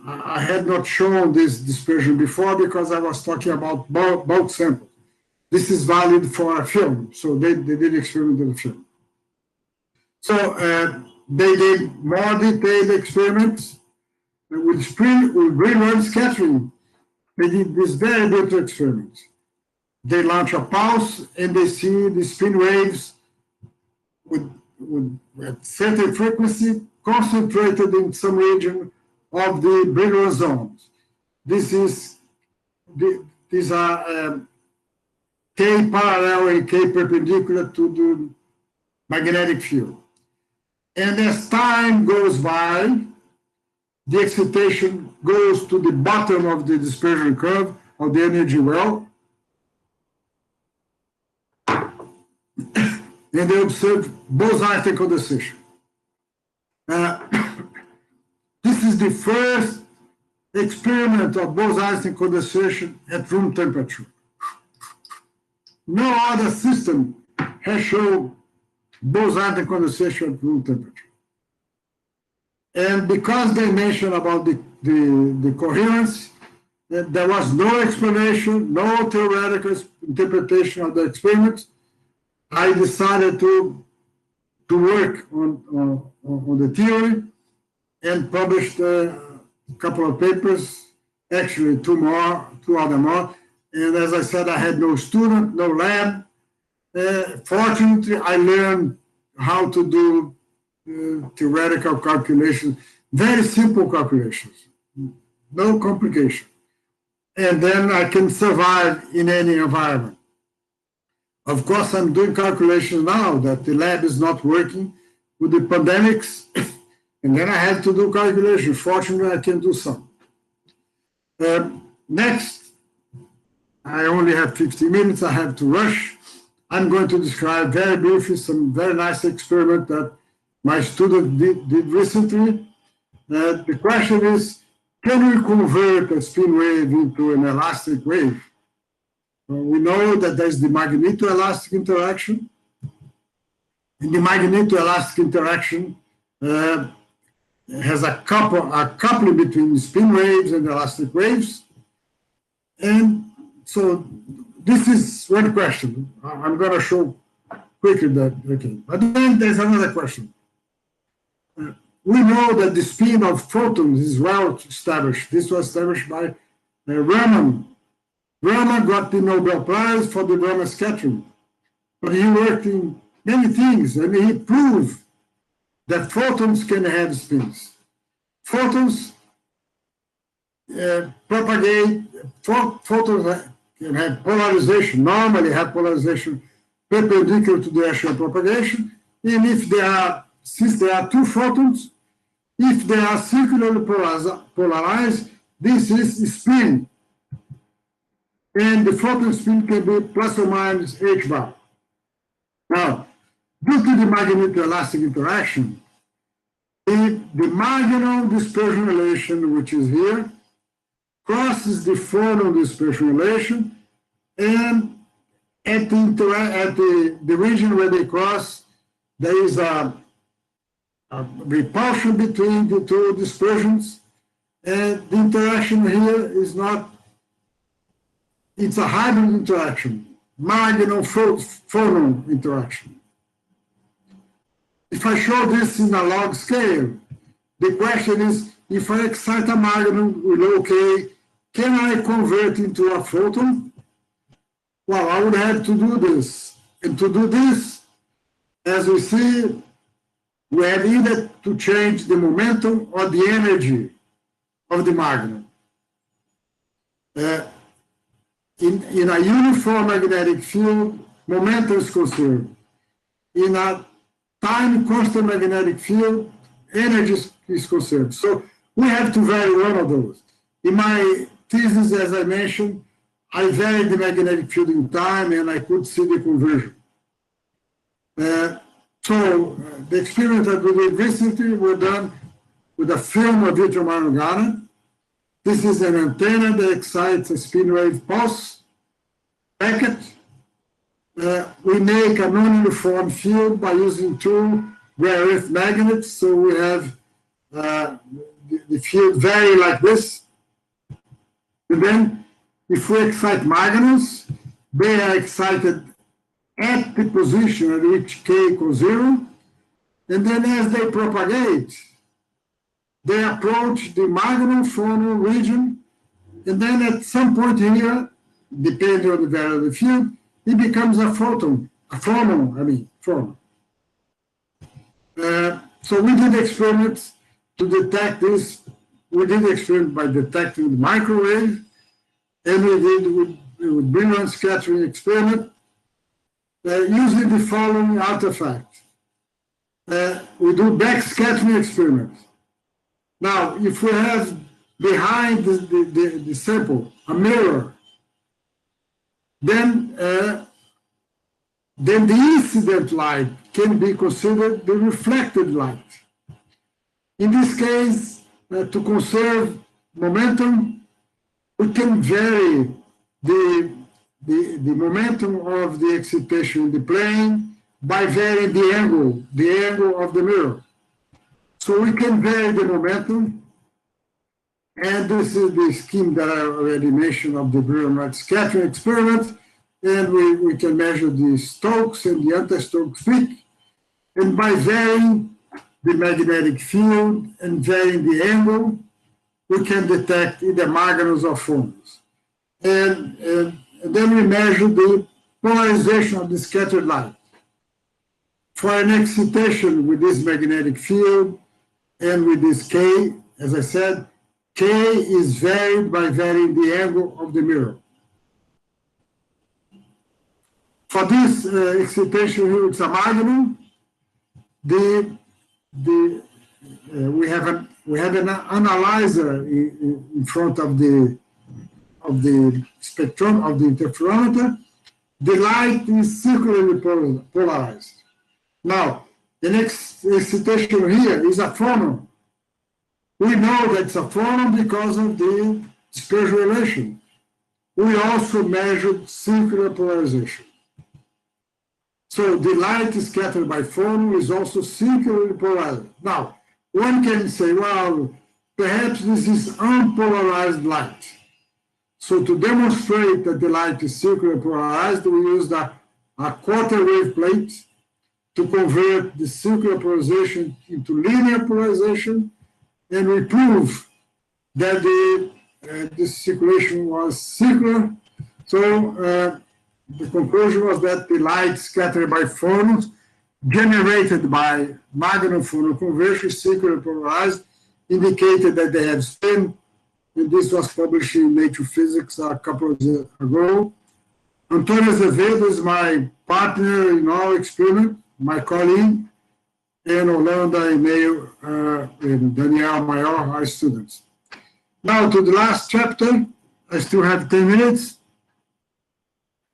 I had not shown this dispersion before because I was talking about bulk samples. This is valid for a film, so they did experiment with the film. So they did more detailed experiments with Brillouin scattering. They did this very brutal experiment. They launch a pulse and they see the spin waves with at certain frequency concentrated in some region of the Brillouin zones. These are K parallel and K perpendicular to the magnetic field. And as time goes by, the excitation goes to the bottom of the dispersion curve of the energy well. And they observe Bose-Einstein condensation. This is the first experiment of Bose-Einstein condensation at room temperature. No other system has shown Bose-Einstein condensation at room temperature. And because they mentioned about the coherence, there was no explanation, no theoretical interpretation of the experiments. I decided to work on the theory and published a couple of papers, actually two other more. And as I said, I had no student, no lab. Fortunately, I learned how to do theoretical calculations, very simple calculations, no complication. And then I can survive in any environment. Of course, I'm doing calculations now that the lab is not working with the pandemics, and then I had to do calculations. Fortunately, I can do some. Next, I only have 15 minutes. I have to rush. I'm going to describe very briefly some very nice experiment that my student did recently. The question is, can we convert a spin wave into an elastic wave? We know that there's the magnetoelastic interaction. And the magnetoelastic interaction has a coupling between spin waves and elastic waves. And so this is one question. I'm going to show quickly that, okay. But then there's another question. We know that the spin of photons is well established. This was established by Raman. Raman got the Nobel Prize for the Raman scattering. But he worked in many things, and he proved that photons can have spins. Photons propagate, photons can have polarization, normally have polarization perpendicular to the actual propagation, and if they are, since there are two photons, if they are circularly polarized, this is spin. And the photon spin can be plus or minus h bar. Now, due to the magnetoelastic interaction, the Magnon dispersion relation, which is here, crosses the phonon dispersion relation, and at the region where they cross, there is a repulsion between the two dispersions, and the interaction here is not, it's a hybrid interaction, Magnon-phonon interaction. If I show this in a log scale, the question is, if I excite a magnon with OK, can I convert into a photon? Well, I would have to do this. And to do this, as we see, we have either to change the momentum or the energy of the magnon. In a uniform magnetic field, momentum is conserved. In a time constant magnetic field, energy is conserved. So we have to vary one of those. In my thesis, as I mentioned, I varied the magnetic field in time, and I could see the conversion. So the experiments that we did recently were done with a film of yttrium iron garnet. This is an antenna that excites a spin wave pulse packet. We make a non-uniform field by using two rare earth magnets. So we have the field vary like this. And then if we excite magnons, they are excited at the position at which k equals 0. And then as they propagate, they approach the Magnon-phonon region. And then at some point here, depending on the value of the field, it becomes a photon, phonon. So we did experiments to detect this. We did experiment by detecting the microwave, and we did with Brilliant scattering experiment using the following artifact. We do back scattering experiments. Now, if we have behind the sample a mirror, then the incident light can be considered the reflected light. In this case, to conserve momentum, we can vary the momentum of the excitation in the plane by varying the angle of the mirror. So we can vary the momentum, and this is the scheme that I already mentioned of the Brilliant scattering experiment, and we can measure the Stokes and the anti-Stokes peak, and by varying the magnetic field and varying the angle, we can detect either magnons or phonons. And then we measure the polarization of the scattered light. For an excitation with this magnetic field and with this K, as I said, K is varied by varying the angle of the mirror. For this excitation here, it's a magnon. We have an analyzer in front of the spectrum of the interferometer. The light is circularly polarized. Now, the next excitation here is a phonon. We know that it's a phonon because of the dispersion relation. We also measured circular polarization. So the light scattered by phonon is also circularly polarized. Now, one can say, well, perhaps this is unpolarized light. So to demonstrate that the light is circularly polarized, we used a quarter wave plate to convert the circular polarization into linear polarization, and we prove that this circulation was circular. So the conclusion was that the light scattered by phonons generated by Magnon-phonon conversion, circular polarized, indicated that they have spin, and this was published in Nature Physics a couple of years ago. Antonio Azevedo is my partner in our experiment, my colleague, and Orlando and Daniel Mayor are students. Now to the last chapter, I still have 10 minutes.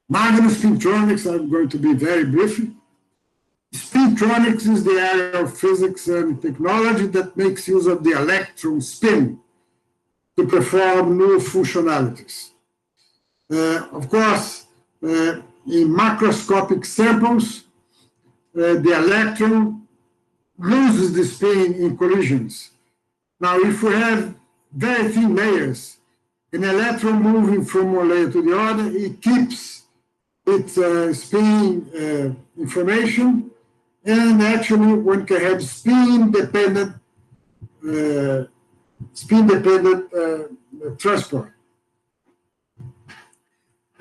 Magnon Spintronics, I'm going to be very brief. Spintronics is the area of physics and technology that makes use of the electron spin to perform new functionalities. Of course, in macroscopic samples, the electron loses the spin in collisions. Now, if we have very thin layers, an electron moving from one layer to the other, it keeps its spin information, and actually one can have spin-dependent transport.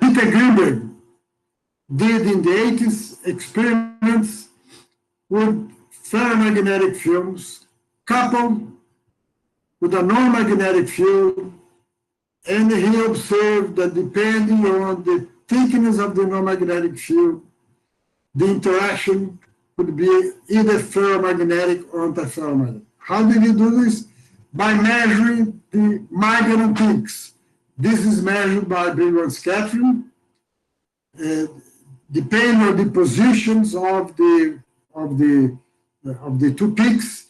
Peter Greenberg did in the 80s experiments with ferromagnetic films coupled with a non-magnetic field, and he observed that depending on the thickness of the non-magnetic field, the interaction could be either ferromagnetic or antiferromagnetic. How did he do this? By measuring the Magnon peaks. This is measured by Brillouin scattering. Depending on the positions of the two peaks,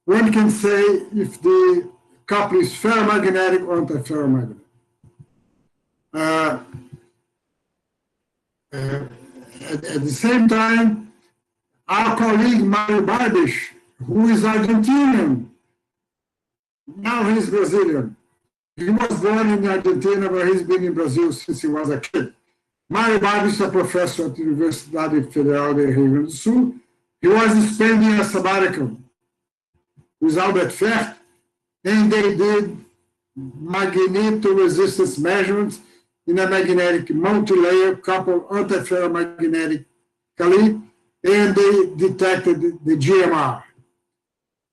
one can say if the couple is ferromagnetic or antiferromagnetic. At the same time, our colleague Mario Barbish, who is Argentinian, now he's Brazilian. He was born in Argentina, but he's been in Brazil since he was a kid. Mario Barbish is a professor at the Universidade Federal de Rio Grande do Sul. He was spending a sabbatical with Albert Ferth, and they did magnetoresistance measurements in a magnetic multi-layer coupled antiferromagnetically, and they detected the GMR.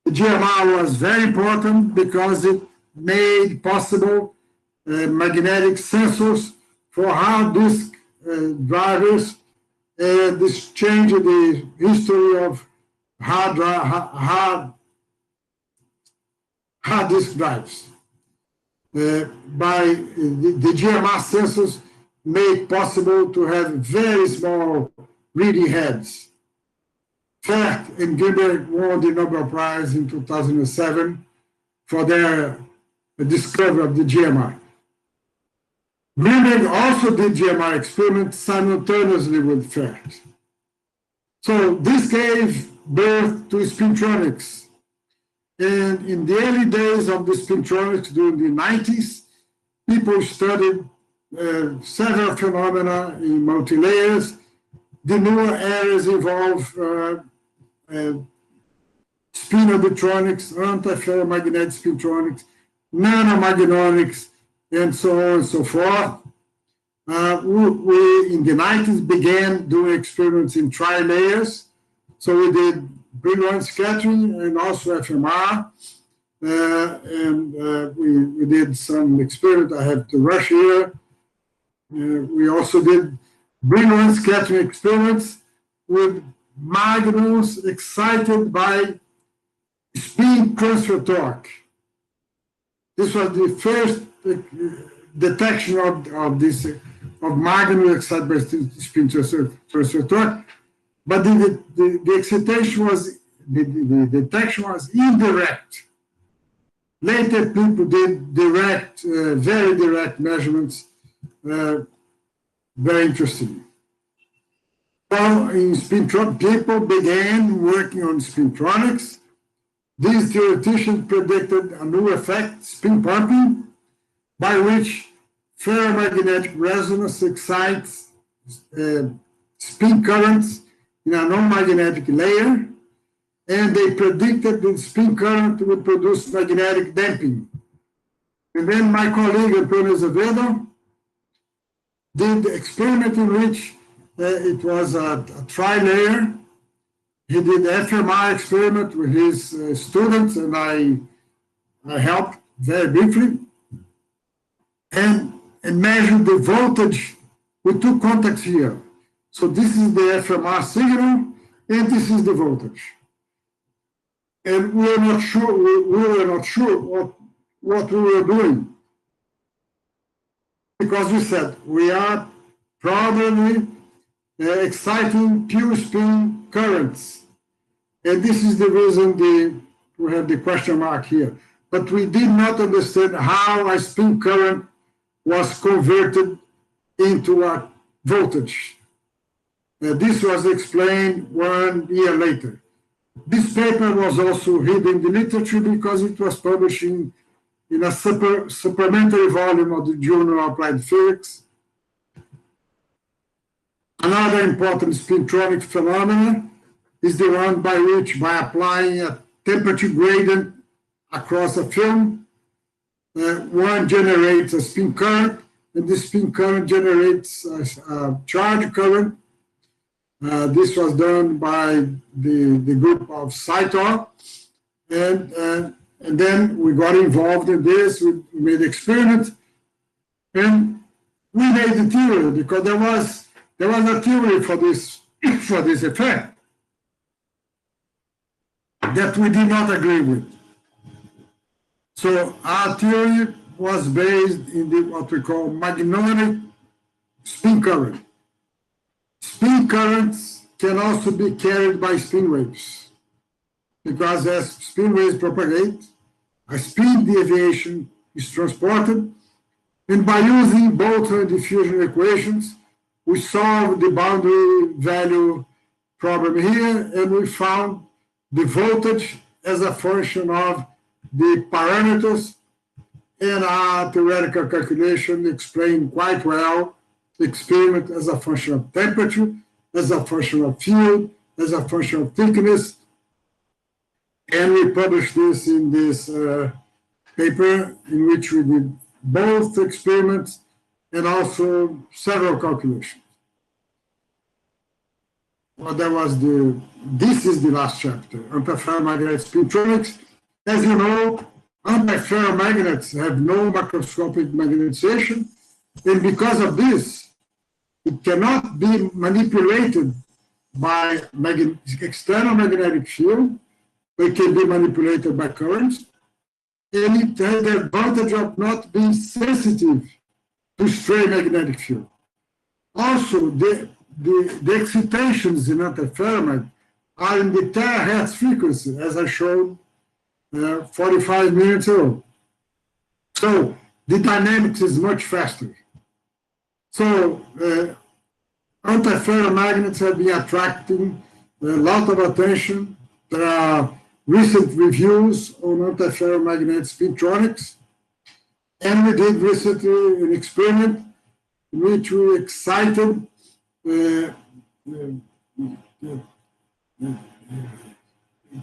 The GMR was very important because it made possible magnetic sensors for hard disk drivers, and this changed the history of hard disk drives. By the GMR sensors made possible to have very small reading heads. Ferth and Greenberg won the Nobel Prize in 2007 for their discovery of the GMR. Greenberg also did GMR experiments simultaneously with Ferth. So this gave birth to spintronics. And in the early days of the spintronics during the 90s, people studied several phenomena in multi-layers. The newer areas involve spinometronics, antiferromagnetic spintronics, nanomagnonics, and so on and so forth. We in the 90s began doing experiments in tri-layers. So we did Brillouin scattering and also FMR. We did some experiment. I have to rush here. We also did Brillouin scattering experiments with magnons excited by spin transfer torque. This was the first detection of magnon excited by spin transfer torque. But the excitation was, the detection was indirect. Later, people did direct, very direct measurements, very interesting. So in people began working on spintronics. These theoreticians predicted a new effect, spin pumping, by which ferromagnetic resonance excites spin currents in a non-magnetic layer, and they predicted that spin current would produce magnetic damping. And then my colleague Antonio Azevedo did the experiment in which it was a tri-layer. He did the FMR experiment with his students, and I helped very briefly, and measured the voltage with two contacts here. So this is the FMR signal, and this is the voltage. And we were not sure what we were doing, because we said we are probably exciting pure spin currents, and this is the reason we have the question mark here. But we did not understand how a spin current was converted into a voltage. This was explained 1 year later. This paper was also read in the literature because it was published in a supplementary volume of the Journal of Applied Physics. Another important spintronic phenomenon is the one by which, by applying a temperature gradient across a film, one generates a spin current, and the spin current generates a charge current. This was done by the group of Saito, and then we got involved in this. We made experiments, and we made the theory because there was a theory for this effect that we did not agree with. So our theory was based in what we call magnonic spin current. Spin currents can also be carried by spin waves, because as spin waves propagate, a spin deviation is transported, and by using Boltzmann diffusion equations, we solved the boundary value problem here, and we found the voltage as a function of the parameters, and our theoretical calculation explained quite well the experiment as a function of temperature, as a function of field, as a function of thickness. And we published this in this paper in which we did both experiments and also several calculations. Well, this is the last chapter, antiferromagnetic spintronics. As you know, antiferromagnets have no macroscopic magnetization, and because of this, it cannot be manipulated by external magnetic field. It can be manipulated by currents, and it has the advantage of not being sensitive to stray magnetic field. Also, the excitations in antiferromagnet are in the terahertz frequency, as I showed 45 minutes ago. So the dynamics is much faster. So antiferromagnets have been attracting a lot of attention. There are recent reviews on antiferromagnetic spintronics, and we did recently an experiment in which we excited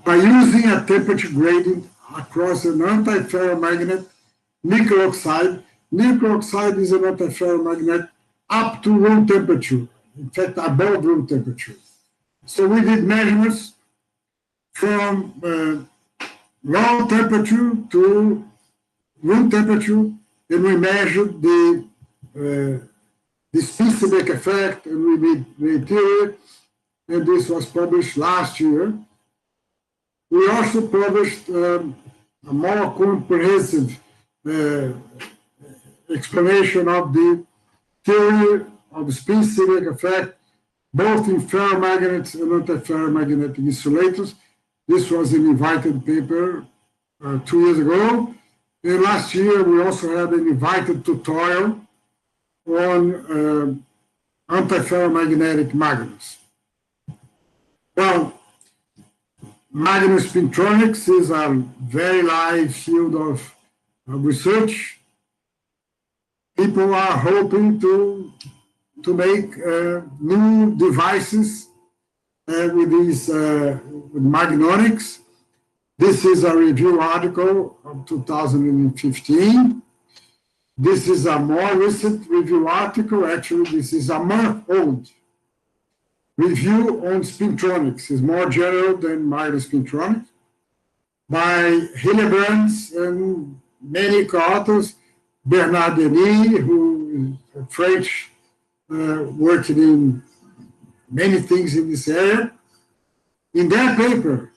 by using a temperature gradient across an antiferromagnet, nickel oxide. Nickel oxide is an antiferromagnet up to room temperature, in fact, above room temperature. So we did measurements from low temperature to room temperature, and we measured the specific effect, and we made theory, and this was published last year. We also published a more comprehensive explanation of the theory of the specific effect, both in ferromagnets and antiferromagnetic insulators. This was an invited paper 2 years ago. And last year, we also had an invited tutorial on antiferromagnetic magnons. Well, Magnon Spintronics is a very live field of research. People are hoping to make new devices with magnonics. This is a review article of 2015. This is a more recent review article. Actually, this is a month old. Review on spintronics is more general than Magnon Spintronics by Hillebrands and many co-authors. Bernard Denis, who is French, working in many things in this area. In their paper,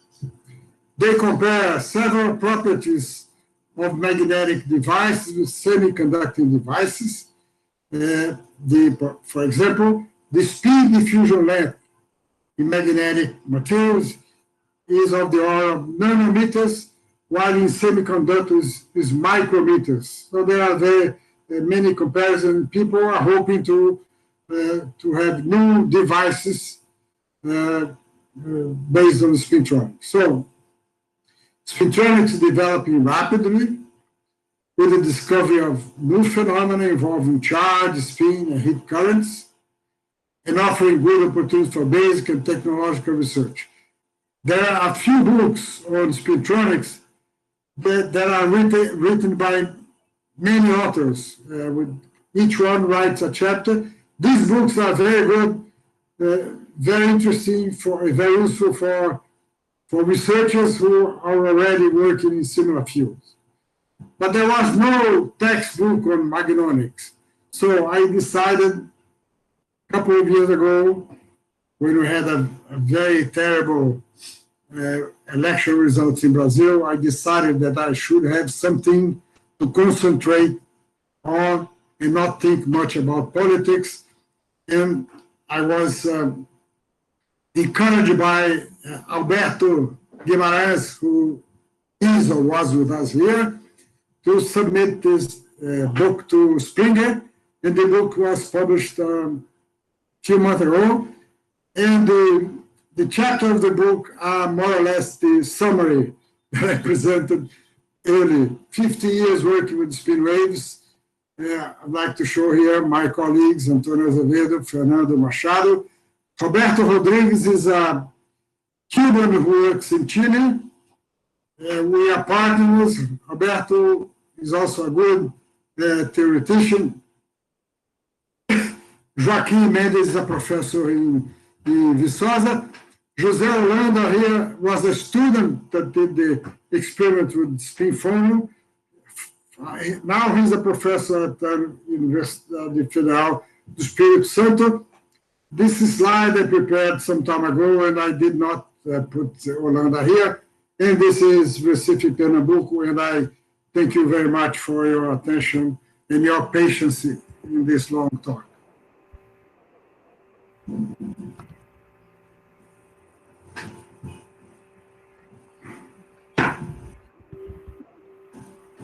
they compare several properties of magnetic devices with semiconducting devices. For example, the speed diffusion length in magnetic materials is of the order of nanometers, while in semiconductors is micrometers. So there are very many comparisons. People are hoping to to have new devices based on spintronics. So spintronics is developing rapidly with the discovery of new phenomena involving charge, spin, and heat currents, and offering good opportunities for basic and technological research. There are a few books on spintronics that are written by many authors. With each one writes a chapter. These books are very good, very interesting, very useful for researchers who are already working in similar fields. But there was no textbook on magnonics. So I decided a couple of years ago, when we had a very terrible election results in Brazil, I decided that I should have something to concentrate on and not think much about politics. And I was encouraged by Alberto Guimarães, who is or was with us here, to submit this book to Springer. And the book was published a few months ago. And the chapter of the book are more or less the summary that I presented early. 50 years working with spin waves. I'd like to show here my colleagues, Antonio Azevedo, Fernando Machado. Roberto Rodrigues is a Cuban who works in Chile. We are partners. Roberto is also a good theoretician. Joaquim Mendes is a professor in Viçosa. José Holanda here was a student that did the experiment with spin formula. Now he's a professor at the Universidade Federal do Espírito Santo. This slide I prepared some time ago, and I did not put Holanda here. And this is Recife, Pernambuco, and I thank you very much for your attention and your patience in this long talk.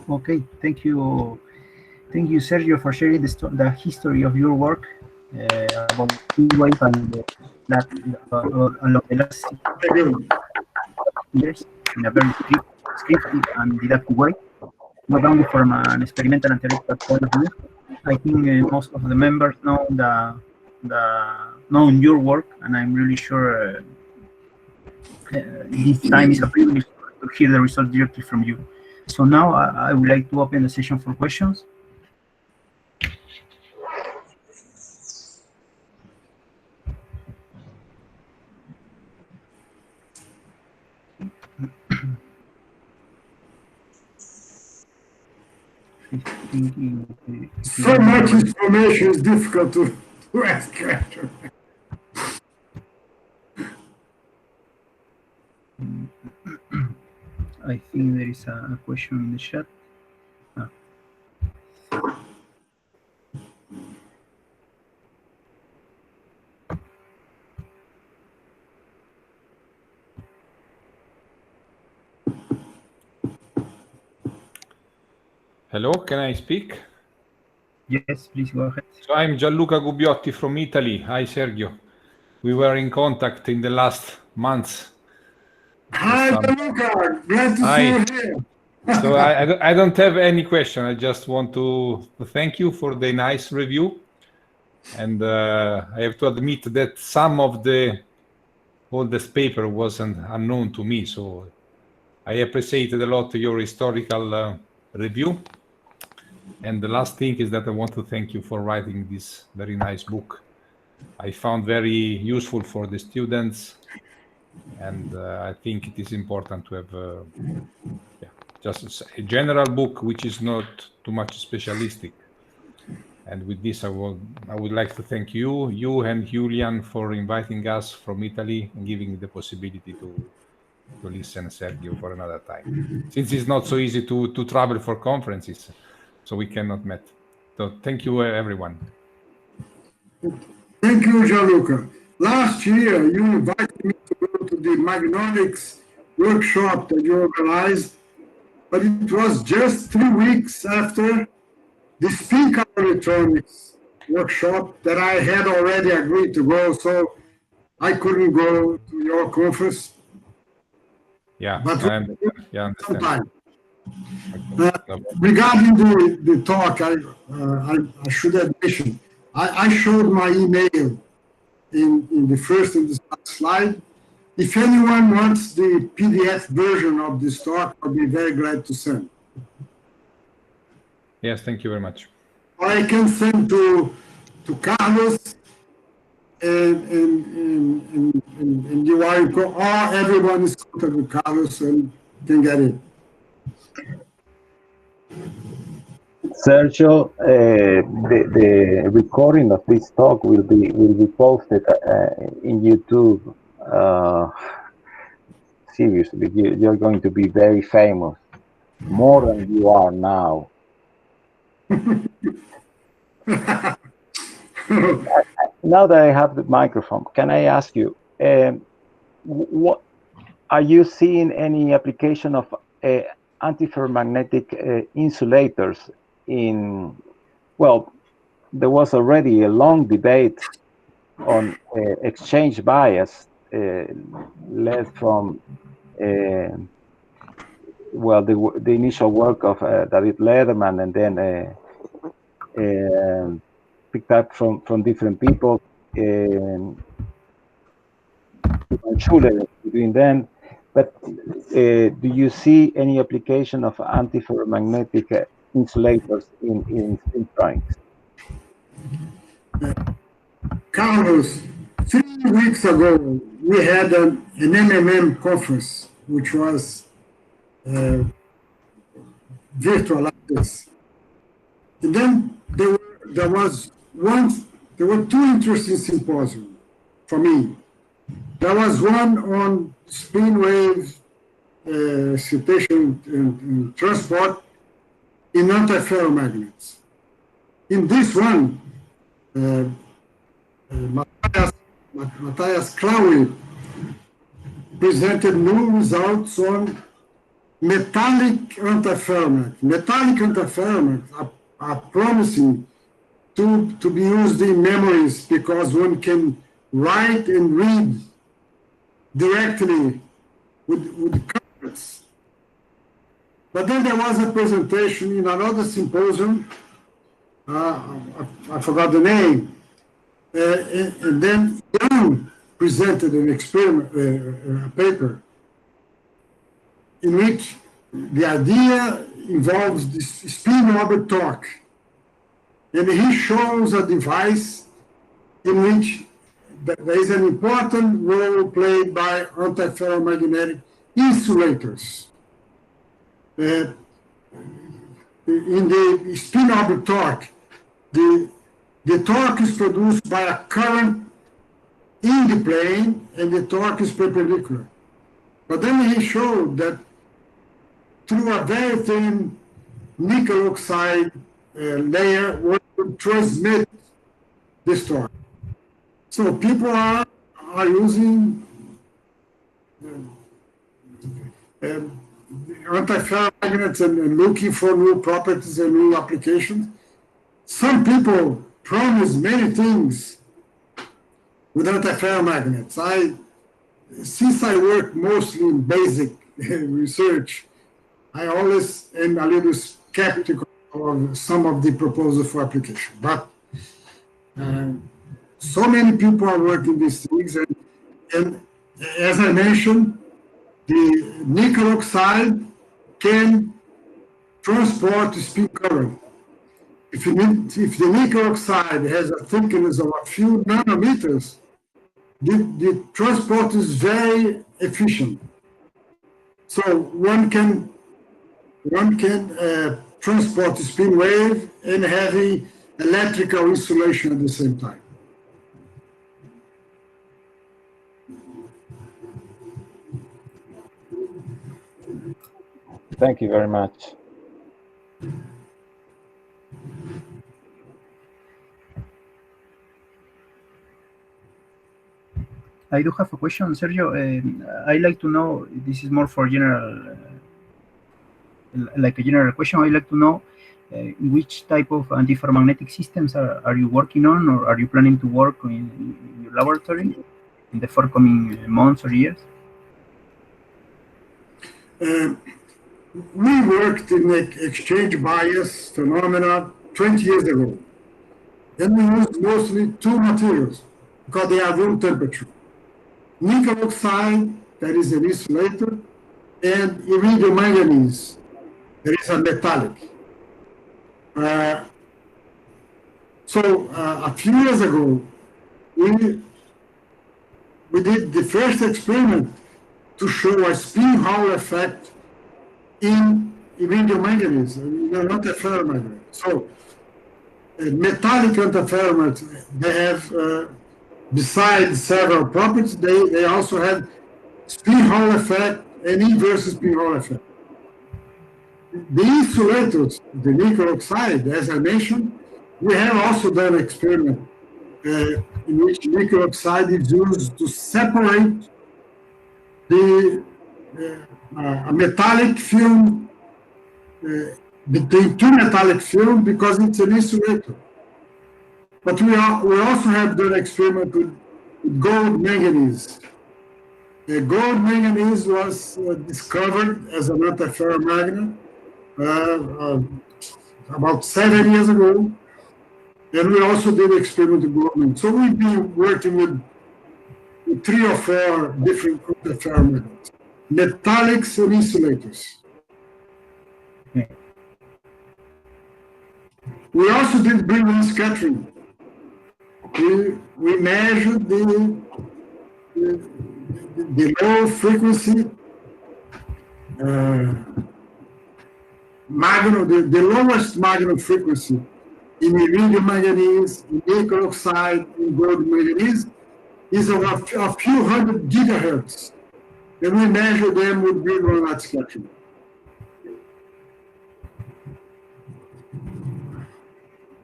Okay, thank you, Sergio, for sharing the history of your work about wave and along the last years in a very descriptive and didactic way, not only from an experimental and theoretical point of view. I think most of the members know your work, and I'm really sure this time is a privilege to hear the results directly from you. So now I would like to open the session for questions. So much information is difficult to ask questions. I think there is a question in the chat. Hello, can I speak? Yes, please go ahead. So I'm Gianluca Gubbiotti from Italy. Hi, Sergio. We were in contact in the last months. Hi, Gianluca. Glad to see you here. So I don't have any question. I just want to thank you for the nice review. And I have to admit that some of the oldest paper wasn't unknown to me. So I appreciated a lot your historical review. And the last thing is that I want to thank you for writing this very nice book. I found very useful for the students, and I think it is important to have just a general book which is not too much specialistic. And with this, I would like to thank you and Julian for inviting us from Italy and giving me the possibility to listen to Sergio for another time, since it's not so easy to travel for conferences, so we cannot meet. So thank you, everyone. Thank you, Gianluca. Last year, you invited me to go to the Magnonics workshop that you organized, but it was just 3 weeks after the spin electronics workshop that I had already agreed to go, so I couldn't go to your conference. Yeah, But I understand. Yeah, I understand. sometime. Regarding the talk, I should have mentioned, I showed my email in the first and the slide. If anyone wants the PDF version of this talk, I'll be very glad to send. Yes, thank you very much. Or I can send to Carlos and you are, or everyone is contacted with Carlos and can get it. Sergio, the recording of this talk will be posted in YouTube. Seriously, you're going to be very famous, more than you are now. Now that I have the microphone, can I ask you, what are you seeing any application of antiferromagnetic insulators in? Well, there was already a long debate on exchange bias led from well, the initial work of David Lederman, and then picked up from different people. Schuller doing then, but do you see any application of antiferromagnetic insulators in spintronics? Carlos, 3 weeks ago, we had an MMM conference, which was virtual like this. And then there were 2 interesting symposiums for me. There was one on spin wave excitation and transport in antiferromagnets. In this one, Matthias Clauy presented new results on metallic antiferromagnets. Metallic antiferromagnets are promising to be used in memories because one can write and read directly with currents. But then there was a presentation in another symposium, I forgot the name, and then Young presented an experiment, a paper, in which the idea involves this spin orbit torque. And he shows a device in which there is an important role played by antiferromagnetic insulators. In the spin orbit torque, the torque is produced by a current in the plane, and the torque is perpendicular. But then he showed that through a very thin nickel oxide layer, one could transmit this torque. So people are using antiferromagnets and looking for new properties and new applications. Some people promise many things with antiferromagnets. Since I work mostly in basic research, I always am a little skeptical of some of the proposals for application. But so many people are working these things, and as I mentioned, the nickel oxide can transport spin current. If the nickel oxide has a thickness of a few nanometers, the transport is very efficient. So one can transport the spin wave and having electrical insulation at the same time. Thank you very much. I do have a question, Sergio. I'd like to know, this is more for general, like a general question. I'd like to know which type of antiferromagnetic systems are you working on, or are you planning to work in your laboratory in the forthcoming months or years? We worked in exchange bias phenomena 20 years ago. And we used mostly two materials because they are room temperature. Nickel oxide, that is an insulator, and iridium manganese, that is a metallic. So a few years ago, we did the first experiment to show a spin Hall effect in iridium manganese, not a ferromagnet. So metallic antiferromagnets, they have, besides several properties, they also have spin Hall effect and inverse spin Hall effect. The insulators, the nickel oxide, as I mentioned, we have also done an experiment in which nickel oxide is used to separate the a metallic film between two metallic films because it's an insulator. But we also have done an experiment with gold manganese. Gold manganese was discovered as an antiferromagnet about 7 years ago. And we also did an experiment with gold manganese. So we've been working with 3 or 4 different antiferromagnets, metallics and insulators. Okay. We also did Brightman scattering. We measured the low frequency Magnon, the lowest Magnon frequency in iridium manganese, in nickel oxide, in gold manganese is about a few hundred gigahertz. And we measure them with Brightman light scattering.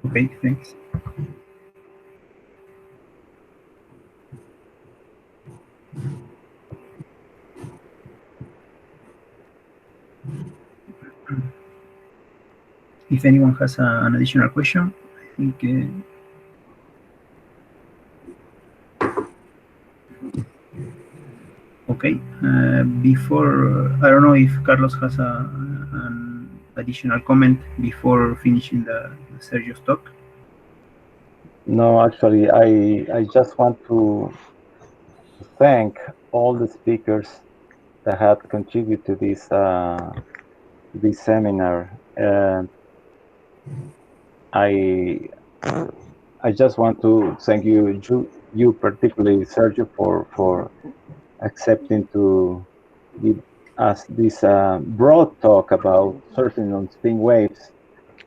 Okay, thanks. If anyone has an additional question, I think. Okay. Before, I don't know if Carlos has an additional comment before finishing the Sergio's talk. No, actually, I just want to thank all the speakers that have contributed to this seminar. And I just want to thank you particularly, Sergio, for accepting to give us this broad talk about surfing on spin waves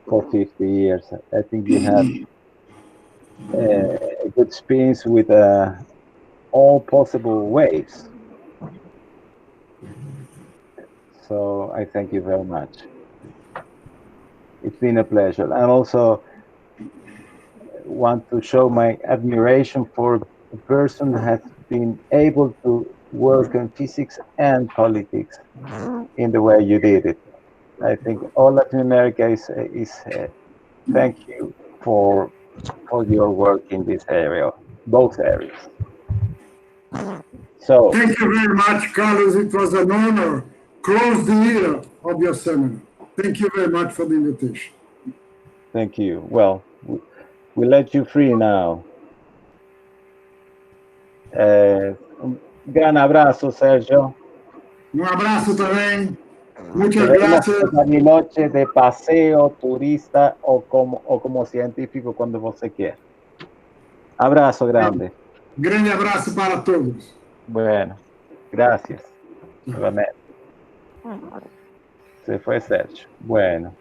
for 50 years. I think you have a good experience with all possible waves. So I thank you very much. It's been a pleasure. And also want to show my admiration for a person that has been able to work in physics and politics in the way you did it. I think all Latin America is thank you for your work in this area, both areas. So thank you very much, Carlos. It was an honor. Close the year of your seminar. Thank you very much for the invitation. Thank you. Well, we let you free now. Un gran abrazo, Sergio. Un abrazo también. Muchas gracias. A mi noche de paseo, turista o como científico cuando você quiera. Abrazo grande. Grande abrazo para todos. Bueno, gracias. Nuevamente. Se fue Sergio. Bueno.